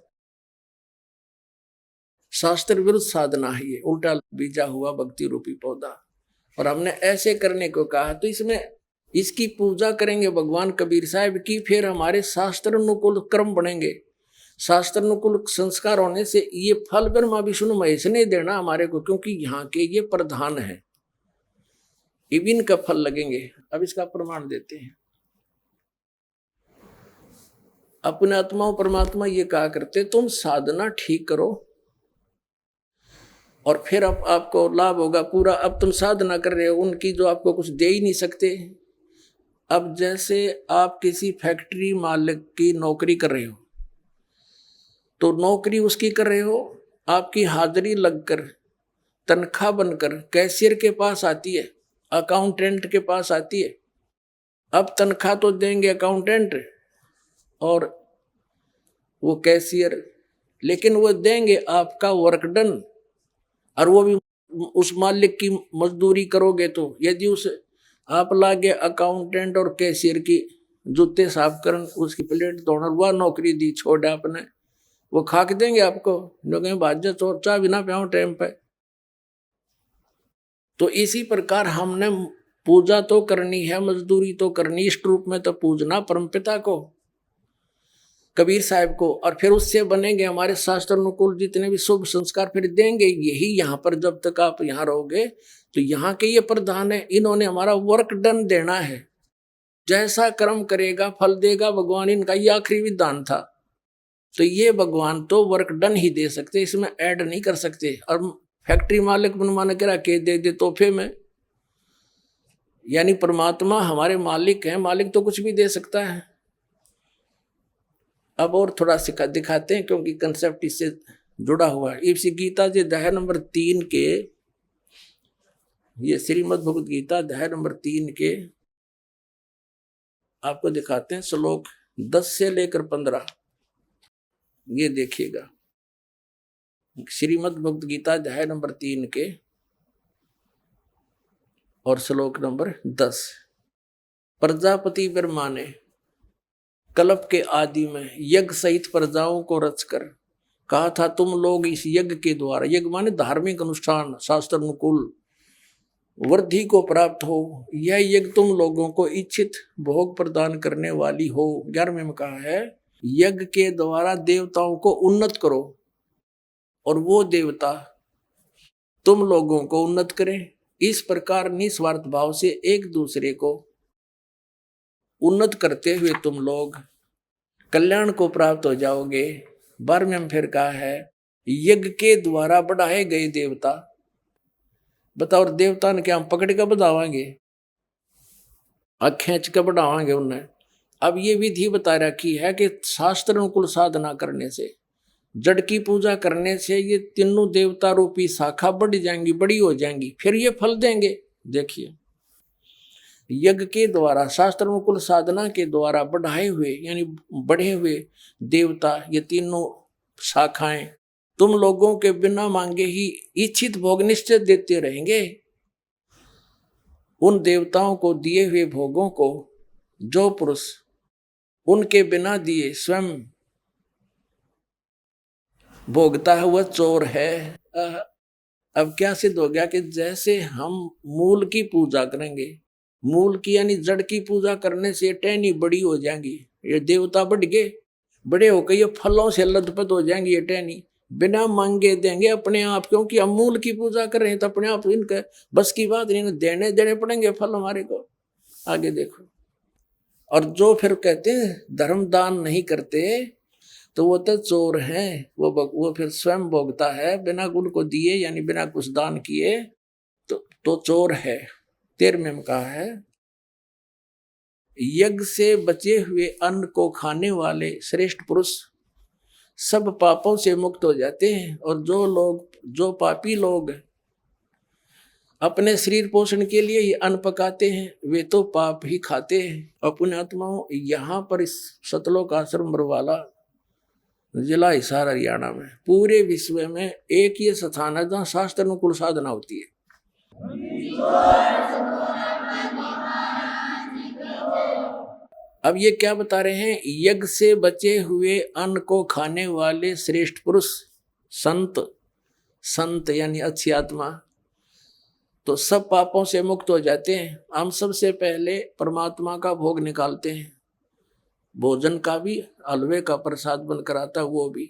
शास्त्र विरुद्ध साधना है, ये उल्टा बीजा हुआ भक्ति रूपी पौधा। और हमने ऐसे करने को कहा, तो इसमें इसकी पूजा करेंगे भगवान कबीर साहब की, फिर हमारे शास्त्र अनुकूल कर्म बनेंगे। शास्त्र अनुकूल संस्कार होने से ये फल ब्रह्मा विष्णु महेश ने देना हमारे को, क्योंकि यहाँ के ये प्रधान है, इबिन का फल लगेंगे। अब इसका प्रमाण देते हैं। अपने आत्मा परमात्मा ये कहा करते, तुम साधना ठीक करो और फिर आपको लाभ होगा पूरा। अब तुम साधना कर रहे हो उनकी जो आपको कुछ दे ही नहीं सकते। अब जैसे आप किसी फैक्ट्री मालिक की नौकरी कर रहे हो, तो नौकरी उसकी कर रहे हो, आपकी हाजिरी लगकर तनख्वाह बनकर कैशियर के पास आती है, अकाउंटेंट के पास आती है। अब तनख्वाह तो देंगे अकाउंटेंट और वो कैशियर, लेकिन वो देंगे आपका वर्क डन, और वो भी उस मालिक की मजदूरी करोगे। तो यदि उस आप लागे अकाउंटेंट और कैशियर की जूते साफ कर, उसकी प्लेट धोना, वह नौकरी दी छोड़ आपने, वो खाक देंगे आपको, जो कहें भाज्य चोर चाह बिना प्याओ टाइम पे। तो इसी प्रकार हमने पूजा तो करनी है, मजदूरी तो करनी, इष्ट रूप में तो पूजना परमपिता को कबीर साहब को, और फिर उससे बनेंगे हमारे शास्त्र अनुकूल जितने भी शुभ संस्कार फिर देंगे। यही यहाँ पर जब तक आप यहाँ रहोगे तो यहाँ के ये प्रधान है, इन्होंने हमारा वर्क डन देना है। जैसा कर्म करेगा फल देगा भगवान, इनका ये आखिरी विधान था। तो ये भगवान तो वर्क डन ही दे सकते, इसमें ऐड नहीं कर सकते। और फैक्ट्री मालिक बनवाना करा के दे तोहफे में, यानी परमात्मा हमारे मालिक हैं, मालिक तो कुछ भी दे सकता है। अब और थोड़ा सिखा दिखाते हैं, क्योंकि कंसेप्ट इससे जुड़ा हुआ है। इसी गीता जी अध्याय नंबर 3 के, ये श्रीमद् भगवद गीता अध्याय नंबर 3 के आपको दिखाते हैं श्लोक 10 से लेकर 15। ये देखिएगा, श्रीमद् भगवद गीता अध्याय नंबर 3 के और श्लोक नंबर 10। प्रजापति ब्रह्मा ने कल्प के आदि में यज्ञ सहित प्रजाओं को रचकर कहा था, तुम लोग इस यज्ञ के द्वारा, यज्ञ माने धार्मिक अनुष्ठान, शास्त्र अनुकूल वृद्धि को प्राप्त हो। यह यज्ञ तुम लोगों को इच्छित भोग प्रदान करने वाली हो। 11वें में कहा है, यज्ञ के द्वारा देवताओं को उन्नत करो और वो देवता तुम लोगों को उन्नत करें। इस प्रकार निस्वार्थ भाव से एक दूसरे को उन्नत करते हुए तुम लोग कल्याण को प्राप्त हो जाओगे। 12वें में फिर कहा है, यज्ञ के द्वारा बढ़ाए गए देवता, बताओ देवता ने क्या हम पकड़ कर बढ़ावांगे, खींच कर बढ़ावांगे उन्हें। अब ये विधि बता रखी है कि शास्त्र अनुकूल साधना करने से, जड़ की पूजा करने से ये तीनों देवता रूपी शाखा बढ़ जाएंगी, बड़ी हो जाएंगी, फिर ये फल देंगे। देखिए, यज्ञ के द्वारा शास्त्र अनुकूल साधना के द्वारा बढ़ाए हुए यानी बढ़े हुए देवता, ये तीनों शाखाएं तुम लोगों के बिना मांगे ही इच्छित भोग निश्चित देते रहेंगे। उन देवताओं को दिए हुए भोगों को जो पुरुष उनके बिना दिए स्वयं भोगता है वह चोर है। अब क्या सिद्ध हो गया कि जैसे हम मूल की पूजा करेंगे, मूल की यानी जड़ की पूजा करने से टहनी बड़ी हो जाएंगी, ये देवता बढ़ गए, बड़े होकर ये फलों से लथपथ हो जाएंगी, ये टहनी बिना मांगे देंगे अपने आप, क्योंकि हम मूल की पूजा कर रहे हैं तो अपने आप इनका बस की बात नहीं, देने पड़ेंगे फल हमारे को। आगे देखो, और जो फिर कहते हैं धर्म दान नहीं करते तो वो तो चोर हैं, वो फिर स्वयं भोगता है बिना गुण को दिए, यानी बिना कुछ दान किए तो चोर है। 13वें में कहा है यज्ञ से बचे हुए अन्न को खाने वाले श्रेष्ठ पुरुष सब पापों से मुक्त हो जाते हैं। और जो पापी लोग अपने शरीर पोषण के लिए ये अन्न पकाते हैं वे तो पाप ही खाते हैं। और पुण्यात्माओं, यहाँ पर इस सतलोक आश्रम बरवाला जिला हिसार हरियाणा में पूरे विश्व में एक ये स्थान है जहाँ शास्त्र अनुकूल साधना होती है। अब ये क्या बता रहे हैं, यज्ञ से बचे हुए अन्न को खाने वाले श्रेष्ठ पुरुष संत यानी अच्छी आत्मा तो सब पापों से मुक्त हो जाते हैं। हम सबसे पहले परमात्मा का भोग निकालते हैं, भोजन का भी, हलवे का प्रसाद बनकर आता है वो भी,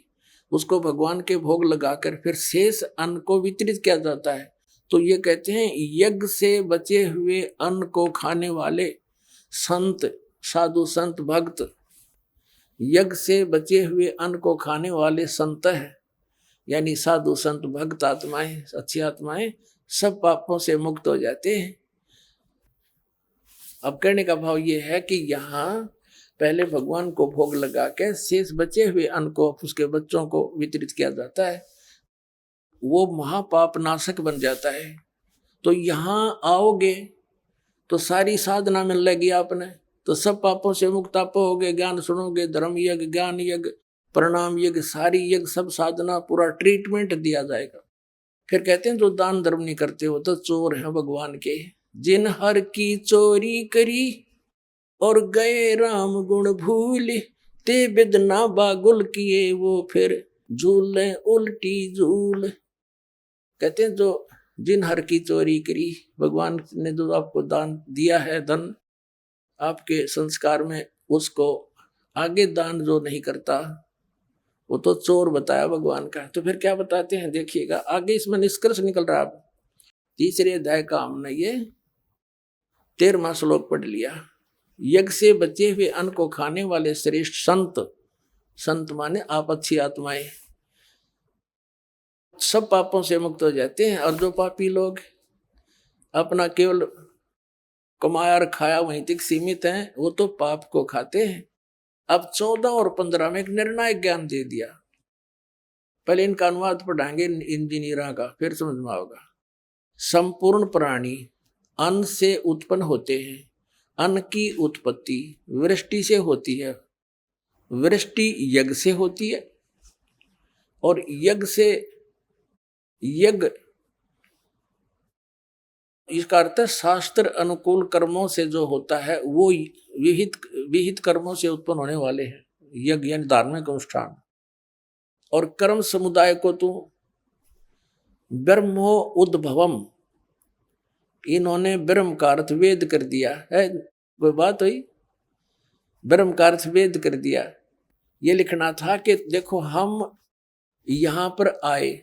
उसको भगवान के भोग लगाकर फिर शेष अन्न को वितरित किया जाता है। तो ये कहते हैं यज्ञ से बचे हुए अन्न को खाने वाले संत, साधु संत भक्त, यज्ञ से बचे हुए अन्न को खाने वाले संत है, यानी साधु संत भक्त आत्माएं, अच्छी आत्माएं सब पापों से मुक्त हो जाते हैं। अब कहने का भाव ये है कि यहाँ पहले भगवान को भोग लगा के शेष बचे हुए अन्न को उसके बच्चों को वितरित किया जाता है, वो महापाप नाशक बन जाता है। तो यहाँ आओगे तो सारी साधना मिल लगेगी आपने, तो सब पापों से मुक्त आप होगे। ज्ञान सुनोगे, धर्म यज्ञ, ज्ञान यज्ञ, प्रणाम यज्ञ, सारी यज्ञ, सब साधना, पूरा ट्रीटमेंट दिया जाएगा। फिर कहते हैं जो दान धर्म नहीं करते हो तो चोर हैं भगवान के। जिन हर की चोरी करी और गए राम गुण भूल, ते बिदना बागुल किए वो फिर झूले उल्टी झूल। कहते हैं जो जिन हर की चोरी करी, भगवान ने जो आपको दान दिया है, धन आपके संस्कार में, उसको आगे दान जो नहीं करता वो तो चोर बताया भगवान का। तो फिर क्या बताते हैं देखिएगा आगे, इसमें निष्कर्ष निकल रहा है। आप 3रे अध्याय का हमने ये 13वां श्लोक पढ़ लिया। यज्ञ से बचे हुए अन्न को खाने वाले श्रेष्ठ संत माने आप अच्छी आत्माएं सब पापों से मुक्त हो जाते हैं। और जो पापी लोग अपना केवल कमाया और खाया वहीं तक सीमित हैं वो तो पाप को खाते हैं। अब 14 और 15 में एक निर्णायक ज्ञान दे दिया। पहले इनका अनुवाद पढ़ाएंगे इंजीनियरों का, फिर समझ में आएगा। संपूर्ण प्राणी अन्न से उत्पन्न होते हैं। अन्न की उत्पत्ति वृष्टि से होती है, वृष्टि यज्ञ से होती है, और यज्ञ इसका अर्थ है शास्त्र अनुकूल कर्मों से जो होता है वो विहित कर्मों से उत्पन्न होने वाले हैं, यज्ञ यानी धार्मिक अनुष्ठान। और कर्म समुदाय को तो ब्रह्मो उद्भवम, इन्होंने ब्रह्म का अर्थ वेद कर दिया है। कोई बात हुई, ब्रह्म का अर्थ वेद कर दिया। ये लिखना था कि देखो हम यहाँ पर आए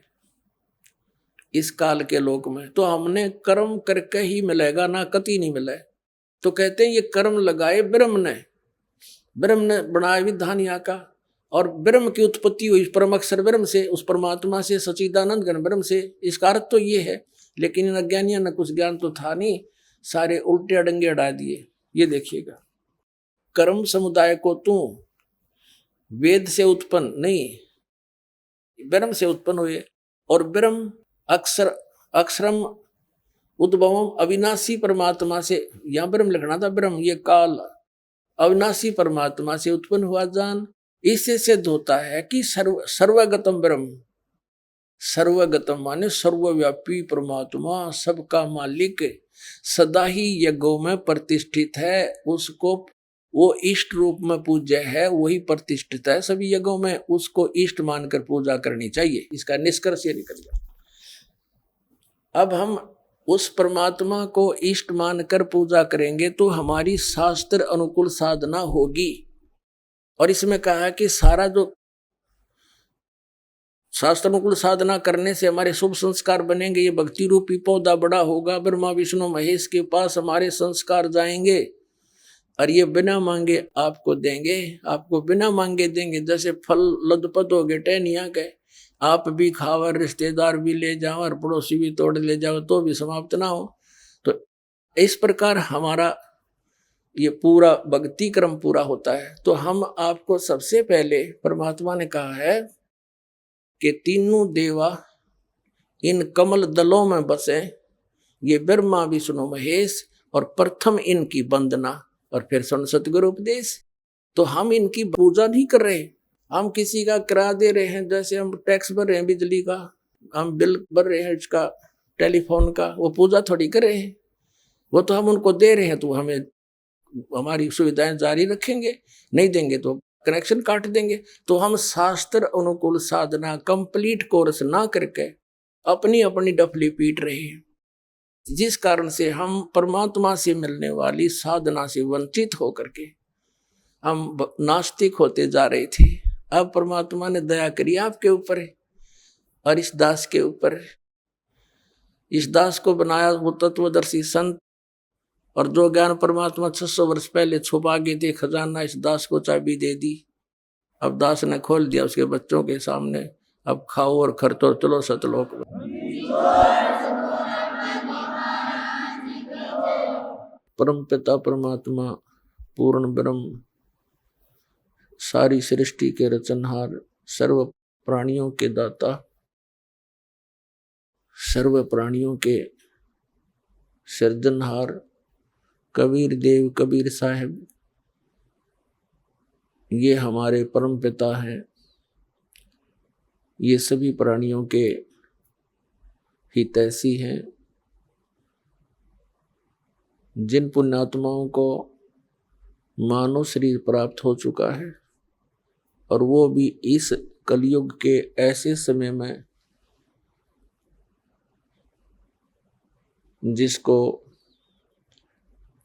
इस काल के लोक में तो हमने कर्म करके ही मिलेगा, ना कति नहीं मिले। तो कहते हैं ये कर्म लगाए ब्रह्म ने बनाया विधान यहाँ का, और ब्रह्म की उत्पत्ति हुई परम अक्षर ब्रह्म से, उस परमात्मा से, सच्चिदानंद घन ब्रह्म से। इसका अर्थ तो ये है, लेकिन इन अज्ञानियों ने कुछ ज्ञान तो था नहीं, सारे उल्टे अडंगे अड़ा दिए। ये देखिएगा, कर्म समुदाय को तू वेद से उत्पन्न नहीं, ब्रह्म से उत्पन्न हुए। और ब्रह्म अक्षरम उद्भवम, अविनाशी परमात्मा से, यहाँ ब्रह्म लिखना था, ब्रह्म ये काल अविनाशी परमात्मा से उत्पन्न हुआ जान। इससे सिद्ध होता है कि सर्वगतम ब्रह्म, सर्वगत माने सर्वव्यापी परमात्मा, सबका मालिक, सदा ही यज्ञों में प्रतिष्ठित है। उसको वो इष्ट रूप में पूज्य है, वही प्रतिष्ठित है सभी यज्ञों में, उसको इष्ट मानकर पूजा करनी चाहिए। इसका निष्कर्ष ये निकल गया। अब हम उस परमात्मा को इष्ट मानकर पूजा करेंगे तो हमारी शास्त्र अनुकूल साधना होगी। और इसमें कहा कि सारा जो शास्त्र अनुकूल साधना करने से हमारे शुभ संस्कार बनेंगे, ये भक्ति रूपी पौधा बड़ा होगा, ब्रह्मा विष्णु महेश के पास हमारे संस्कार जाएंगे और ये बिना मांगे आपको देंगे, आपको बिना मांगे देंगे। जैसे फल लदपत हो गए टहनिया के, आप भी खाओ, रिश्तेदार भी ले जाओ और पड़ोसी भी तोड़ ले जाओ तो भी समाप्त ना हो। तो इस प्रकार हमारा ये पूरा भक्ति क्रम पूरा होता है। तो हम आपको सबसे पहले परमात्मा ने कहा है कि तीनों देवा इन कमल दलों में बसे, ये ब्रह्मा विष्णु महेश, और प्रथम इनकी वंदना और फिर सतगुरु उपदेश। तो हम इनकी पूजा नहीं कर रहे, हम किसी का किराया दे रहे हैं, जैसे हम टैक्स भर रहे हैं बिजली का, हम बिल भर रहे हैं इसका टेलीफोन का, वो पूजा थोड़ी कर रहे हैं, वो तो हम उनको दे रहे हैं। तो हमें हमारी सुविधाएं जारी रखेंगे, नहीं देंगे तो कनेक्शन काट देंगे। तो हम शास्त्र अनुकूल साधना कंप्लीट कोर्स ना करके अपनी अपनी डफली पीट रहे हैं, जिस कारण से हम परमात्मा से मिलने वाली साधना से वंचित होकर के हम नास्तिक होते जा रहे थे। अब परमात्मा ने दया करी आपके ऊपर है और इस दास के ऊपर। इस दास को बनाया वो तत्वदर्शी संत, और जो ज्ञान परमात्मा 600 वर्ष पहले छुपा के थे खजाना, इस दास को चाबी दे दी। अब दास ने खोल दिया उसके बच्चों के सामने, अब खाओ और खर्चो, चलो सतलोक। परम पिता परमात्मा पूर्ण ब्रह्म, सारी सृष्टि के रचनहार, सर्व प्राणियों के दाता, सर्व प्राणियों के सृजनहार, कबीर देव कबीर साहब, ये हमारे परम पिता हैं। ये सभी प्राणियों के हितैषी हैं। जिन पुण्यात्माओं को मानव शरीर प्राप्त हो चुका है, और वो भी इस कलयुग के ऐसे समय में जिसको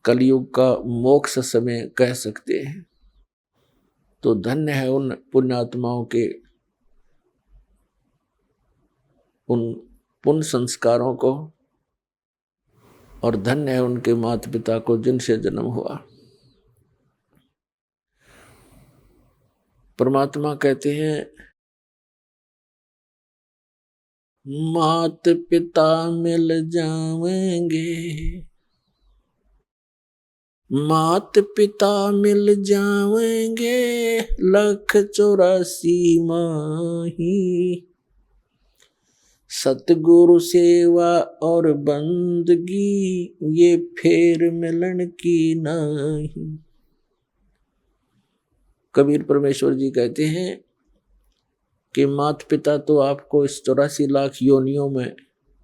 कलयुग का मोक्ष समय कह सकते हैं, तो धन्य है उन पुण्यात्माओं के उन पुण्य संस्कारों को, और धन्य है उनके माता पिता को जिनसे जन्म हुआ। परमात्मा कहते हैं मात पिता मिल जाएंगे, मात पिता मिल जाएंगे, 184 माही, सतगुरु सेवा और बंदगी, ये फेर मिलन की नहीं। कबीर परमेश्वर जी कहते हैं कि माता पिता तो आपको इस 84 लाख योनियों में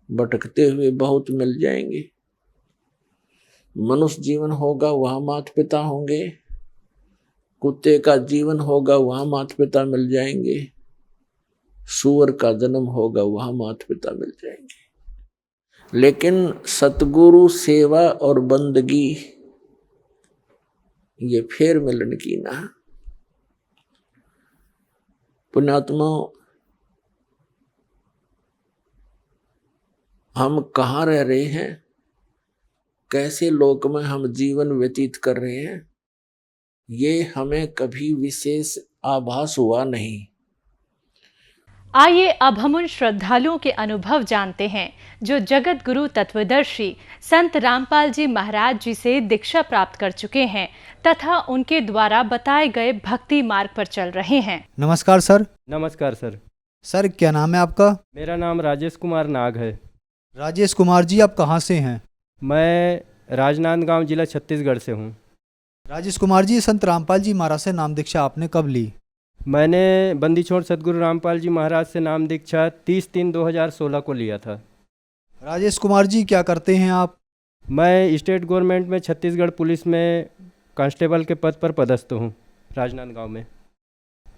भटकते हुए बहुत मिल जाएंगे। मनुष्य जीवन होगा वहां माता पिता होंगे, कुत्ते का जीवन होगा वहां माता पिता मिल जाएंगे, सूअर का जन्म होगा वहां माता पिता मिल जाएंगे, लेकिन सतगुरु सेवा और बंदगी ये फेर मिलन की ना। पुण्यात्मा, हम कहाँ रह रहे हैं, कैसे लोक में हम जीवन व्यतीत कर रहे हैं, ये हमें कभी विशेष आभास हुआ नहीं। आइए अब हम उन श्रद्धालुओं के अनुभव जानते हैं जो जगत गुरु तत्वदर्शी संत रामपाल जी महाराज जी से दीक्षा प्राप्त कर चुके हैं तथा उनके द्वारा बताए गए भक्ति मार्ग पर चल रहे हैं। नमस्कार सर। नमस्कार सर। सर क्या नाम है आपका? मेरा नाम राजेश कुमार नाग है। राजेश कुमार जी, आप कहाँ से हैं? मैं राजनांदगांव जिला छत्तीसगढ़ से हूँ। राजेश कुमार जी, संत रामपाल जी महाराज से नाम दीक्षा आपने कब ली? मैंने बंदी छोड़ सदगुरु रामपाल जी महाराज से नाम दीक्षा 30/3/2016 को लिया था। राजेश कुमार जी क्या करते हैं आप? मैं स्टेट गवर्नमेंट में छत्तीसगढ़ पुलिस में कांस्टेबल के पद पर पदस्थ हूँ, राजनांदगांव में।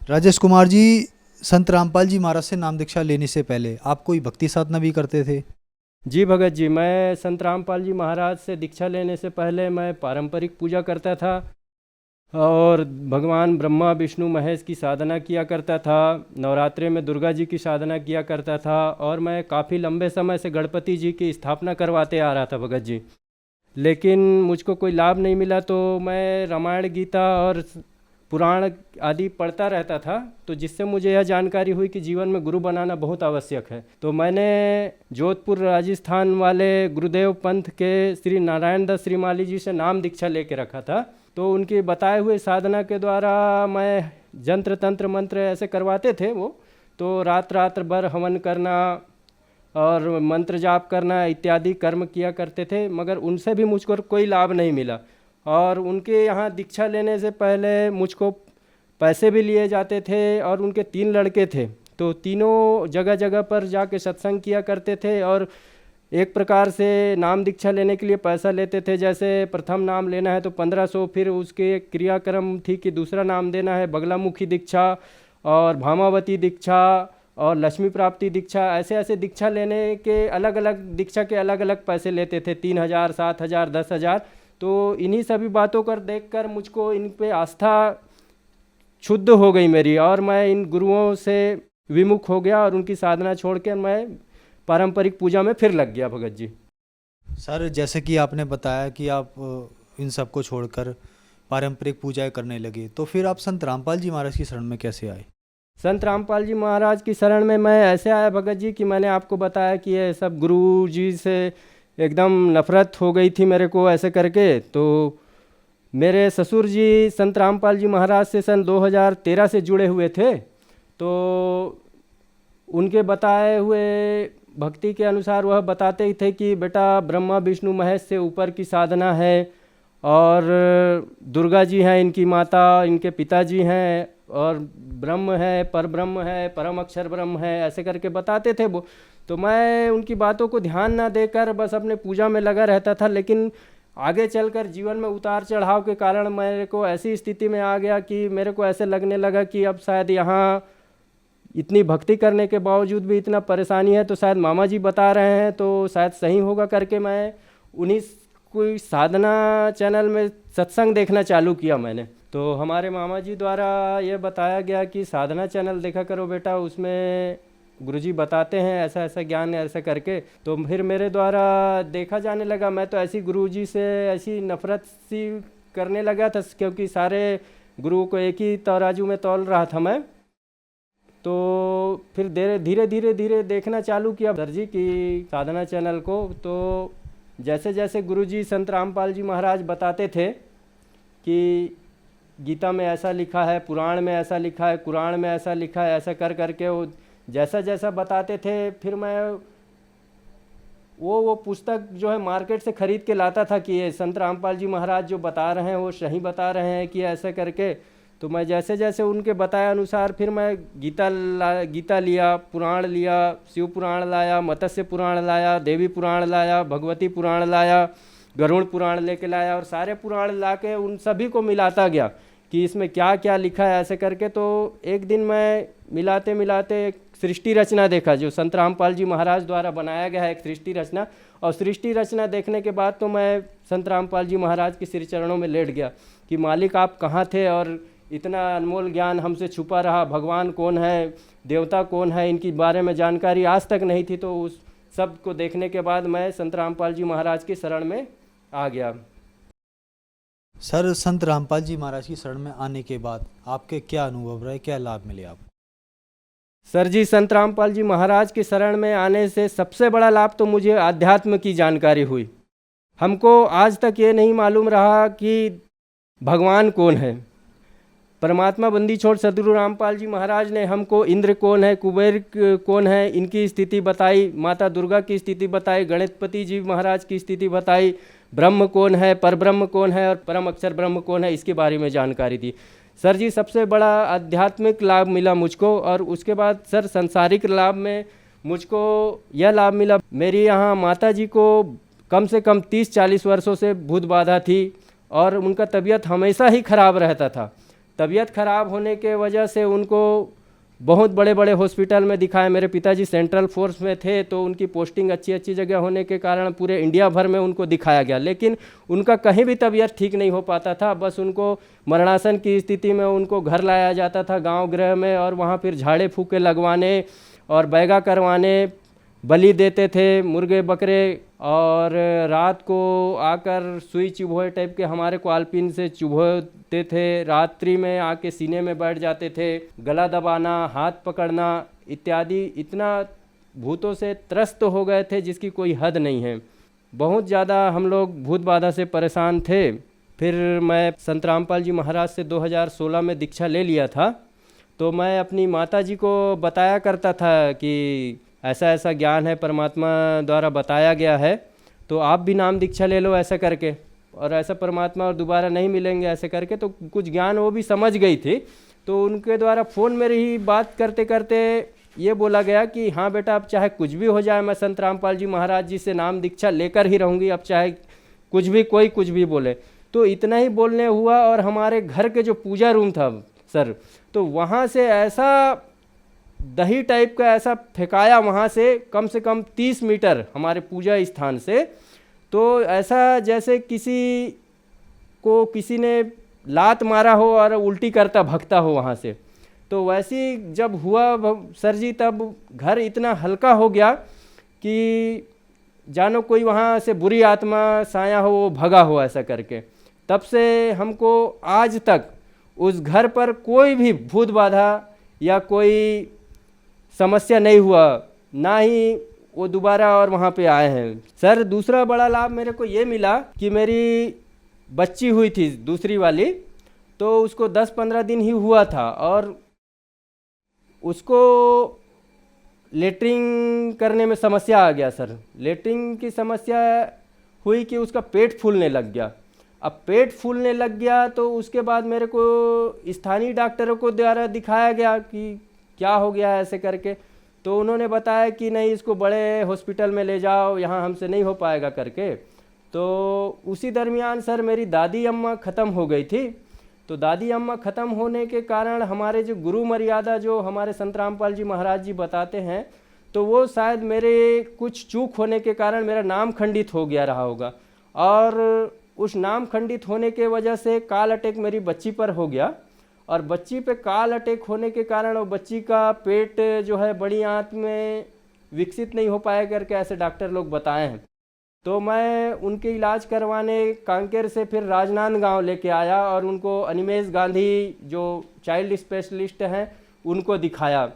राजेश कुमार जी, संत रामपाल जी महाराज से नाम दीक्षा लेने से पहले आप कोई भक्ति साधना भी करते थे? जी भगत जी, मैं संत रामपाल जी महाराज से दीक्षा लेने से पहले मैं पारंपरिक पूजा करता था और भगवान ब्रह्मा विष्णु महेश की साधना किया करता था। नवरात्रि में दुर्गा जी की साधना किया करता था और मैं काफ़ी लंबे समय से गणपति जी की स्थापना करवाते आ रहा था भगत जी। लेकिन मुझको कोई लाभ नहीं मिला, तो मैं रामायण गीता और पुराण आदि पढ़ता रहता था, तो जिससे मुझे यह जानकारी हुई कि जीवन में गुरु बनाना बहुत आवश्यक है। तो मैंने जोधपुर राजस्थान वाले गुरुदेव पंथ के श्री नारायण दास श्रीमाली जी से नाम दीक्षा लेके रखा था। तो उनके बताए हुए साधना के द्वारा मैं जंत्र तंत्र मंत्र ऐसे करवाते थे वो, तो रात भर हवन करना और मंत्र जाप करना इत्यादि कर्म किया करते थे, मगर उनसे भी मुझको कोई लाभ नहीं मिला। और उनके यहाँ दीक्षा लेने से पहले मुझको पैसे भी लिए जाते थे और उनके 3 लड़के थे, तो तीनों जगह जगह पर जाके सत्संग किया करते थे और एक प्रकार से नाम दीक्षा लेने के लिए पैसा लेते थे। जैसे प्रथम नाम लेना है तो 1500, फिर उसके क्रियाक्रम थी कि दूसरा नाम देना है बगलामुखी दीक्षा और भामावती दीक्षा और लक्ष्मी प्राप्ति दीक्षा। ऐसे ऐसे दीक्षा लेने के अलग अलग दीक्षा के अलग अलग पैसे लेते थे, 3000, 7000, 10,000। तो इन्हीं सभी बातों कर देखकर मुझको इन पे आस्था शुद्ध हो गई मेरी और मैं इन गुरुओं से विमुख हो गया और उनकी साधना छोड़ के मैं पारंपरिक पूजा में फिर लग गया भगत जी। सर, जैसे कि आपने बताया कि आप इन सब को छोड़कर पारंपरिक पूजाएं करने लगे, तो फिर आप संत रामपाल जी महाराज की शरण में कैसे आए? संत रामपाल जी महाराज की शरण में मैं ऐसे आया भगत जी कि मैंने आपको बताया कि ये सब गुरु जी से एकदम नफरत हो गई थी मेरे को ऐसे करके। तो मेरे ससुर जी संत रामपाल जी महाराज से सन 2013 से जुड़े हुए थे, तो उनके बताए हुए भक्ति के अनुसार वह बताते ही थे कि बेटा ब्रह्मा विष्णु महेश से ऊपर की साधना है और दुर्गा जी हैं इनकी माता, इनके पिताजी हैं और ब्रह्म है, परब्रह्म है, परम अक्षर ब्रह्म है, ऐसे करके बताते थे वो। तो मैं उनकी बातों को ध्यान ना देकर बस अपने पूजा में लगा रहता था। लेकिन आगे चलकर जीवन में उतार चढ़ाव के कारण मेरे को ऐसी स्थिति में आ गया कि मेरे को ऐसे लगने लगा कि अब शायद यहाँ इतनी भक्ति करने के बावजूद भी इतना परेशानी है, तो शायद मामा जी बता रहे हैं तो शायद सही होगा करके मैं उन्हीं कोई साधना चैनल में सत्संग देखना चालू किया मैंने। तो हमारे मामा जी द्वारा ये बताया गया कि साधना चैनल देखा करो बेटा, उसमें गुरुजी बताते हैं ऐसा ऐसा ज्ञान ऐसा करके। तो फिर मेरे द्वारा देखा जाने लगा। मैं तो ऐसी गुरुजी से ऐसी नफरत सी करने लगा था, क्योंकि सारे गुरुओं को एक ही तराजू में तौल रहा था मैं। तो फिर धीरे धीरे देखना चालू किया सर जी की साधना चैनल को। तो जैसे जैसे गुरुजी संत रामपाल जी महाराज बताते थे कि गीता में ऐसा लिखा है, पुराण में ऐसा लिखा है, कुरान में ऐसा लिखा है, ऐसा कर करके वो जैसा जैसा बताते थे, फिर मैं वो पुस्तक जो है मार्केट से ख़रीद के लाता था कि ये संत रामपाल जी महाराज जो बता रहे हैं वो सही बता रहे हैं कि ऐसा करके। तो मैं जैसे जैसे उनके बताए अनुसार फिर मैं गीता लिया, पुराण लिया, शिव पुराण लाया, मत्स्य पुराण लाया, देवी पुराण लाया, भगवती पुराण लाया, गरुड़ पुराण लेके लाया और सारे पुराण ला के उन सभी को मिलाता गया कि इसमें क्या क्या लिखा है ऐसे करके। तो एक दिन मैं मिलाते मिलाते एक सृष्टि रचना देखा जो संत रामपाल जी महाराज द्वारा बनाया गया है, एक सृष्टि रचना। और सृष्टि रचना देखने के बाद तो मैं संत रामपाल जी महाराज के श्री चरणों में लेट गया कि मालिक आप कहाँ थे और इतना अनमोल ज्ञान हमसे छुपा रहा। भगवान कौन है, देवता कौन है, इनकी बारे में जानकारी आज तक नहीं थी। तो उस सब को देखने के बाद मैं संत रामपाल जी महाराज की शरण में आ गया। सर, संत रामपाल जी महाराज की शरण में आने के बाद आपके क्या अनुभव रहे, क्या लाभ मिले आपको? सर जी, संत रामपाल जी महाराज की शरण में आने से सबसे बड़ा लाभ तो मुझे आध्यात्म की जानकारी हुई। हमको आज तक ये नहीं मालूम रहा कि भगवान कौन है। परमात्मा बंदी छोड़ सदगुरु रामपाल जी महाराज ने हमको इंद्र कौन है, कुबेर कौन है, इनकी स्थिति बताई, माता दुर्गा की स्थिति बताई, गणपति जी महाराज की स्थिति बताई, ब्रह्म कौन है, परब्रह्म कौन है और परम अक्षर ब्रह्म कौन है, इसके बारे में जानकारी दी। सर जी सबसे बड़ा आध्यात्मिक लाभ मिला मुझको, और उसके बाद सर सांसारिक लाभ में मुझको यह लाभ मिला, मेरी यहाँ माता जी को कम से कम 30-40 वर्षों से भूत बाधा थी और उनका तबीयत हमेशा ही ख़राब रहता था। तबीयत ख़राब होने के वजह से उनको बहुत बड़े बड़े हॉस्पिटल में दिखाया। मेरे पिताजी सेंट्रल फोर्स में थे तो उनकी पोस्टिंग अच्छी अच्छी जगह होने के कारण पूरे इंडिया भर में उनको दिखाया गया, लेकिन उनका कहीं भी तबीयत ठीक नहीं हो पाता था। बस उनको मरणासन की स्थिति में उनको घर लाया जाता था गांव गृह में, और वहाँ फिर झाड़े फूके लगवाने और बैगा करवाने, बलि देते थे मुर्गे बकरे, और रात को आकर सुई चुभोए टाइप के हमारे को आलपीन से चुभोते थे, रात्रि में आके सीने में बैठ जाते थे, गला दबाना, हाथ पकड़ना इत्यादि। इतना भूतों से त्रस्त हो गए थे जिसकी कोई हद नहीं है। बहुत ज़्यादा हम लोग भूत बाधा से परेशान थे। फिर मैं संत रामपाल जी महाराज से 2016 में दीक्षा ले लिया था, तो मैं अपनी माता जी को बताया करता था कि ऐसा ऐसा ज्ञान है परमात्मा द्वारा बताया गया है, तो आप भी नाम दीक्षा ले लो ऐसा करके, और ऐसा परमात्मा और दोबारा नहीं मिलेंगे ऐसे करके। तो कुछ ज्ञान वो भी समझ गई थी, तो उनके द्वारा फ़ोन में ही बात करते करते ये बोला गया कि हाँ बेटा, अब चाहे कुछ भी हो जाए मैं संत रामपाल जी महाराज जी से नाम दीक्षा लेकर ही रहूँगी, अब चाहे कुछ भी कोई कुछ भी बोले। तो इतना ही बोलने हुआ, और हमारे घर के जो पूजा रूम था सर, तो वहाँ से ऐसा दही टाइप का ऐसा फेंकाया वहाँ से कम 30 मीटर हमारे पूजा स्थान से, तो ऐसा जैसे किसी ने लात मारा हो और उल्टी करता भगता हो वहाँ से। तो वैसी जब हुआ सर जी, तब घर इतना हल्का हो गया कि जानो कोई वहाँ से बुरी आत्मा साया हो वो भगा हो ऐसा करके। तब से हमको आज तक उस घर पर कोई भी भूत बाधा या कोई समस्या नहीं हुआ, ना ही वो दोबारा और वहाँ पे आए हैं। सर दूसरा बड़ा लाभ मेरे को ये मिला कि मेरी बच्ची हुई थी दूसरी वाली, तो उसको 10-15 दिन ही हुआ था, और उसको लेटरिन करने में समस्या आ गया सर। लेटरिन की समस्या हुई कि उसका पेट फूलने लग गया। अब पेट फूलने लग गया तो उसके बाद मेरे को स्थानीय डॉक्टरों को द्वारा दिखाया गया कि क्या हो गया है ऐसे करके। तो उन्होंने बताया कि नहीं, इसको बड़े हॉस्पिटल में ले जाओ, यहाँ हमसे नहीं हो पाएगा करके। तो उसी दरमियान सर मेरी दादी अम्मा ख़त्म हो गई थी। तो दादी अम्मा ख़त्म होने के कारण हमारे जो गुरु मर्यादा जो हमारे संत रामपाल जी महाराज जी बताते हैं, तो वो शायद मेरे कुछ चूक होने के कारण मेरा नाम खंडित हो गया रहा होगा, और उस नाम खंडित होने के वजह से काल अटैक मेरी बच्ची पर हो गया। और बच्ची पे काल अटैक होने के कारण वो बच्ची का पेट जो है बड़ी आंत में विकसित नहीं हो पाया करके ऐसे डॉक्टर लोग बताए हैं। तो मैं उनके इलाज करवाने कांकेर से फिर राजनांदगांव लेके आया, और उनको अनिमेश गांधी जो चाइल्ड स्पेशलिस्ट हैं उनको दिखाया।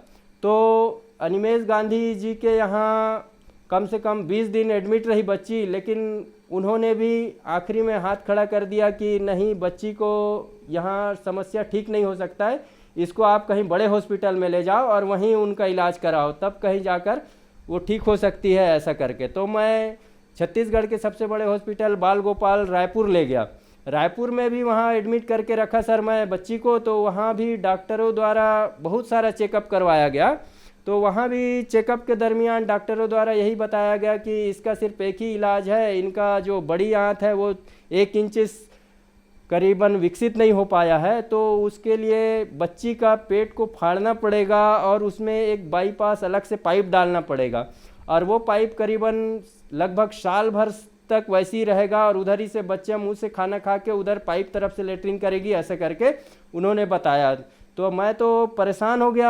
तो अनिमेश गांधी जी के यहाँ कम से कम 20 दिन एडमिट रही बच्ची, लेकिन उन्होंने भी आखिरी में हाथ खड़ा कर दिया कि नहीं, बच्ची को यहाँ समस्या ठीक नहीं हो सकता है, इसको आप कहीं बड़े हॉस्पिटल में ले जाओ और वहीं उनका इलाज कराओ, तब कहीं जाकर वो ठीक हो सकती है ऐसा करके। तो मैं छत्तीसगढ़ के सबसे बड़े हॉस्पिटल बाल गोपाल रायपुर ले गया। रायपुर में भी वहाँ एडमिट करके रखा सर मैं बच्ची को। तो वहाँ भी डॉक्टरों द्वारा बहुत सारा चेकअप करवाया गया। तो वहाँ भी चेकअप के दरमियान डॉक्टरों द्वारा यही बताया गया कि इसका सिर्फ एक ही इलाज है, इनका जो बड़ी आंत है वो 1 इंच करीबन विकसित नहीं हो पाया है, तो उसके लिए बच्ची का पेट को फाड़ना पड़ेगा और उसमें एक बाईपास अलग से पाइप डालना पड़ेगा, और वो पाइप करीबन लगभग साल भर तक वैसे ही रहेगा, और उधर ही से बच्चा मुंह से खाना खा के उधर पाइप तरफ से लेटरिन करेगी ऐसे करके उन्होंने बताया। तो मैं तो परेशान हो गया।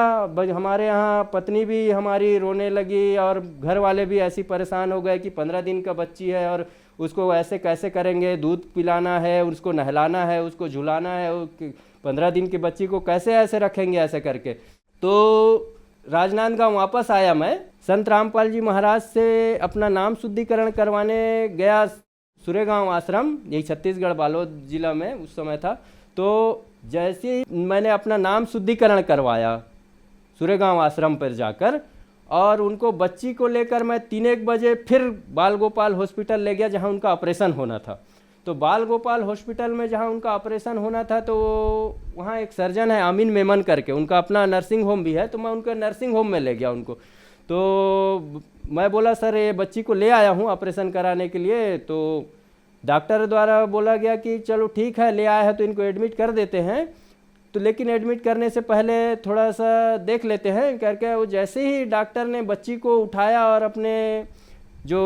हमारे यहाँ पत्नी भी हमारी रोने लगी और घर वाले भी ऐसी परेशान हो गए कि 15 दिन का बच्ची है और उसको ऐसे कैसे करेंगे, दूध पिलाना है, उसको नहलाना है, उसको झुलाना है, 15 दिन की बच्ची को कैसे ऐसे रखेंगे ऐसे करके। तो राजनांदगांव वापस आया मैं, संत रामपाल जी महाराज से अपना नाम शुद्धिकरण करवाने गया सुरेगांव आश्रम, यही छत्तीसगढ़ बालोद जिला में उस समय था। तो जैसे ही मैंने अपना नाम शुद्धिकरण करवाया सुरेगांव आश्रम पर जाकर, और उनको बच्ची को लेकर मैं 3-1 बजे फिर बाल गोपाल हॉस्पिटल ले गया जहां उनका ऑपरेशन होना था। तो बाल गोपाल हॉस्पिटल में जहाँ उनका ऑपरेशन होना था, तो वहाँ एक सर्जन है आमीन मेमन करके, उनका अपना नर्सिंग होम भी है, तो मैं उनका नर्सिंग होम में ले गया उनको। तो मैं बोला सर ये बच्ची को ले आया हूँ ऑपरेशन कराने के लिए, तो डॉक्टर द्वारा बोला गया कि चलो ठीक है ले आया है तो इनको एडमिट कर देते हैं। तो लेकिन एडमिट करने से पहले थोड़ा सा देख लेते हैं करके, वो जैसे ही डॉक्टर ने बच्ची को उठाया और अपने जो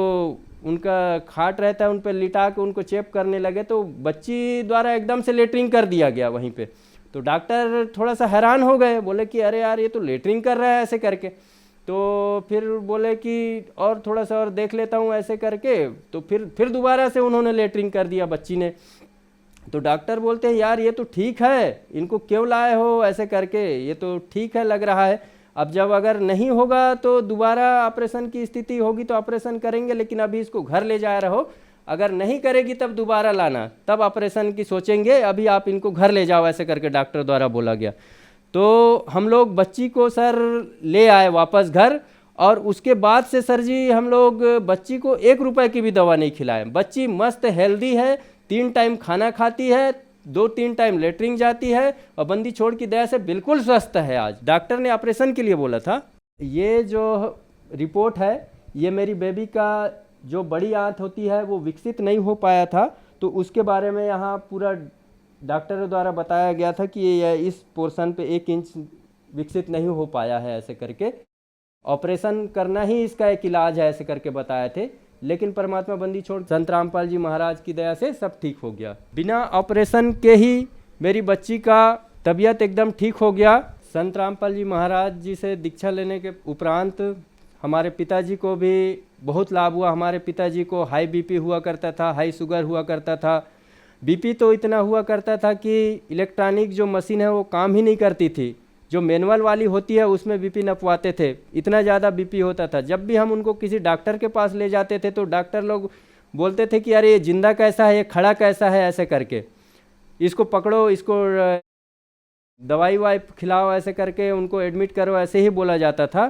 उनका खाट रहता है उन पर लिटा के उनको चेक करने लगे, तो बच्ची द्वारा एकदम से लेटरिंग कर दिया गया वहीं पे। तो डॉक्टर थोड़ा सा हैरान हो गए, बोले कि अरे यार ये तो लेटरिंग कर रहा है ऐसे करके। तो फिर बोले कि और थोड़ा सा और देख लेता हूँ ऐसे करके, तो फिर दोबारा से उन्होंने लेटरिंग कर दिया बच्ची ने। तो डॉक्टर बोलते हैं यार ये तो ठीक है, इनको क्यों लाए हो ऐसे करके, ये तो ठीक है लग रहा है। अब जब अगर नहीं होगा तो दोबारा ऑपरेशन की स्थिति होगी तो ऑपरेशन करेंगे, लेकिन अभी इसको घर ले जा रहे हो, अगर नहीं करेगी तब दोबारा लाना, तब ऑपरेशन की सोचेंगे, अभी आप इनको घर ले जाओ ऐसे करके डॉक्टर द्वारा बोला गया। तो हम लोग बच्ची को सर ले आए वापस घर, और उसके बाद से सर जी हम लोग बच्ची को 1 रुपए की भी दवा नहीं खिलाए। बच्ची मस्त हेल्दी है, 3 टाइम खाना खाती है, 2-3 टाइम लेटरिन जाती है, और बंदी छोड़ की दया से बिल्कुल स्वस्थ है। आज डॉक्टर ने ऑपरेशन के लिए बोला था। ये जो रिपोर्ट है ये मेरी बेबी का जो बड़ी आंत होती है वो विकसित नहीं हो पाया था, तो उसके बारे में यहाँ पूरा डॉक्टर द्वारा बताया गया था कि ये इस पोर्शन पे 1 इंच विकसित नहीं हो पाया है ऐसे करके, ऑपरेशन करना ही इसका एक इलाज है ऐसे करके बताए थे। लेकिन परमात्मा बंदी छोड़ संत रामपाल जी महाराज की दया से सब ठीक हो गया। बिना ऑपरेशन के ही मेरी बच्ची का तबीयत एकदम ठीक हो गया। संत रामपाल जी महाराज जी से दीक्षा लेने के उपरांत हमारे पिताजी को भी बहुत लाभ हुआ। हमारे पिताजी को हाई बीपी हुआ करता था, हाई शुगर हुआ करता था। बीपी तो इतना हुआ करता था कि इलेक्ट्रॉनिक जो मशीन है वो काम ही नहीं करती थी, जो मैनुअल वाली होती है उसमें बीपी नपवाते थे, इतना ज़्यादा बीपी होता था। जब भी हम उनको किसी डॉक्टर के पास ले जाते थे तो डॉक्टर लोग बोलते थे कि अरे ये जिंदा कैसा है, ये खड़ा कैसा है, ऐसे करके इसको पकड़ो, इसको दवाई वाई खिलाओ, ऐसे करके उनको एडमिट करो, ऐसे ही बोला जाता था।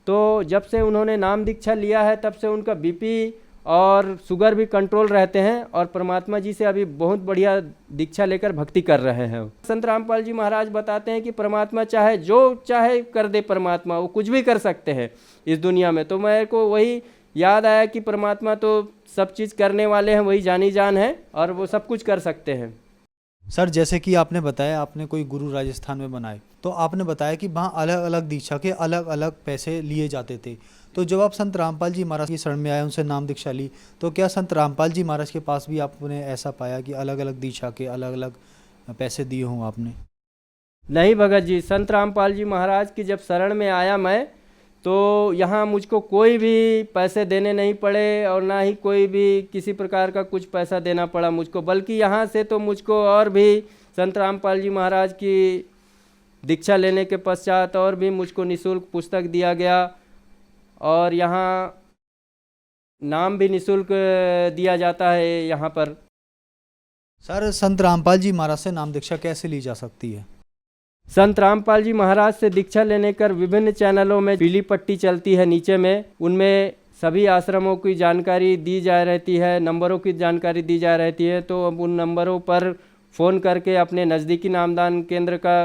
तो जब से उन्होंने नाम दीक्षा लिया है तब से उनका बीपी और शुगर भी कंट्रोल रहते हैं, और परमात्मा जी से अभी बहुत बढ़िया दीक्षा लेकर भक्ति कर रहे हैं। संत रामपाल जी महाराज बताते हैं कि परमात्मा चाहे जो चाहे कर दे, परमात्मा वो कुछ भी कर सकते हैं इस दुनिया में। तो मेरे को वही याद आया कि परमात्मा तो सब चीज़ करने वाले हैं, वही जानी जान है और वो सब कुछ कर सकते हैं। सर जैसे कि आपने बताया आपने कोई गुरु राजस्थान में बनाए, तो आपने बताया कि वहाँ अलग अलग दीक्षा के अलग अलग पैसे लिए जाते थे। तो जब आप संत रामपाल जी महाराज की शरण में आए, उनसे नाम दीक्षा ली, तो क्या संत रामपाल जी महाराज के पास भी आपने ऐसा पाया कि अलग अलग दीक्षा के अलग अलग पैसे दिए हों आपने? नहीं भगत जी, संत रामपाल जी महाराज की जब शरण में आया मैं, तो यहाँ मुझको कोई भी पैसे देने नहीं पड़े, और ना ही कोई भी किसी प्रकार का कुछ पैसा देना पड़ा मुझको। बल्कि यहाँ से तो मुझको और भी संत रामपाल जी महाराज की दीक्षा लेने के पश्चात और भी मुझको निःशुल्क पुस्तक दिया गया, और यहाँ नाम भी निःशुल्क दिया जाता है यहाँ पर। सर संत रामपाल जी महाराज से नाम दीक्षा कैसे ली जा सकती है? संत रामपाल जी महाराज से दीक्षा लेने कर विभिन्न चैनलों में पीली पट्टी चलती है नीचे में, उनमें सभी आश्रमों की जानकारी दी जा रहती है, नंबरों की जानकारी दी जा रहती है। तो अब उन नंबरों पर फ़ोन करके अपने नज़दीकी नामदान केंद्र का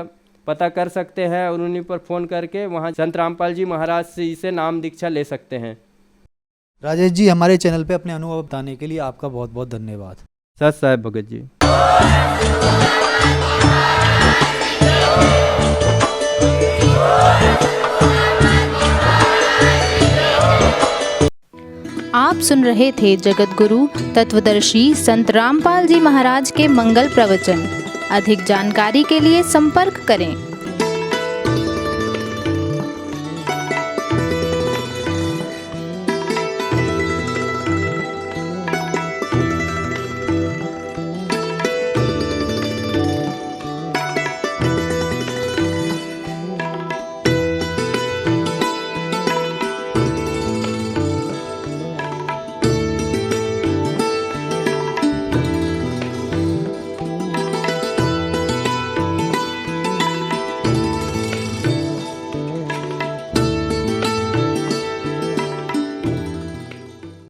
पता कर सकते हैं, और उन्हीं पर फ़ोन करके वहाँ संत रामपाल जी महाराज से नाम दीक्षा ले सकते हैं। राजेश जी, हमारे चैनल पे अपने अनुभव बताने के लिए आपका बहुत बहुत धन्यवाद। सत साहेब भगत जी। आप सुन रहे थे जगत गुरु तत्वदर्शी संत रामपाल जी महाराज के मंगल प्रवचन। अधिक जानकारी के लिए संपर्क करें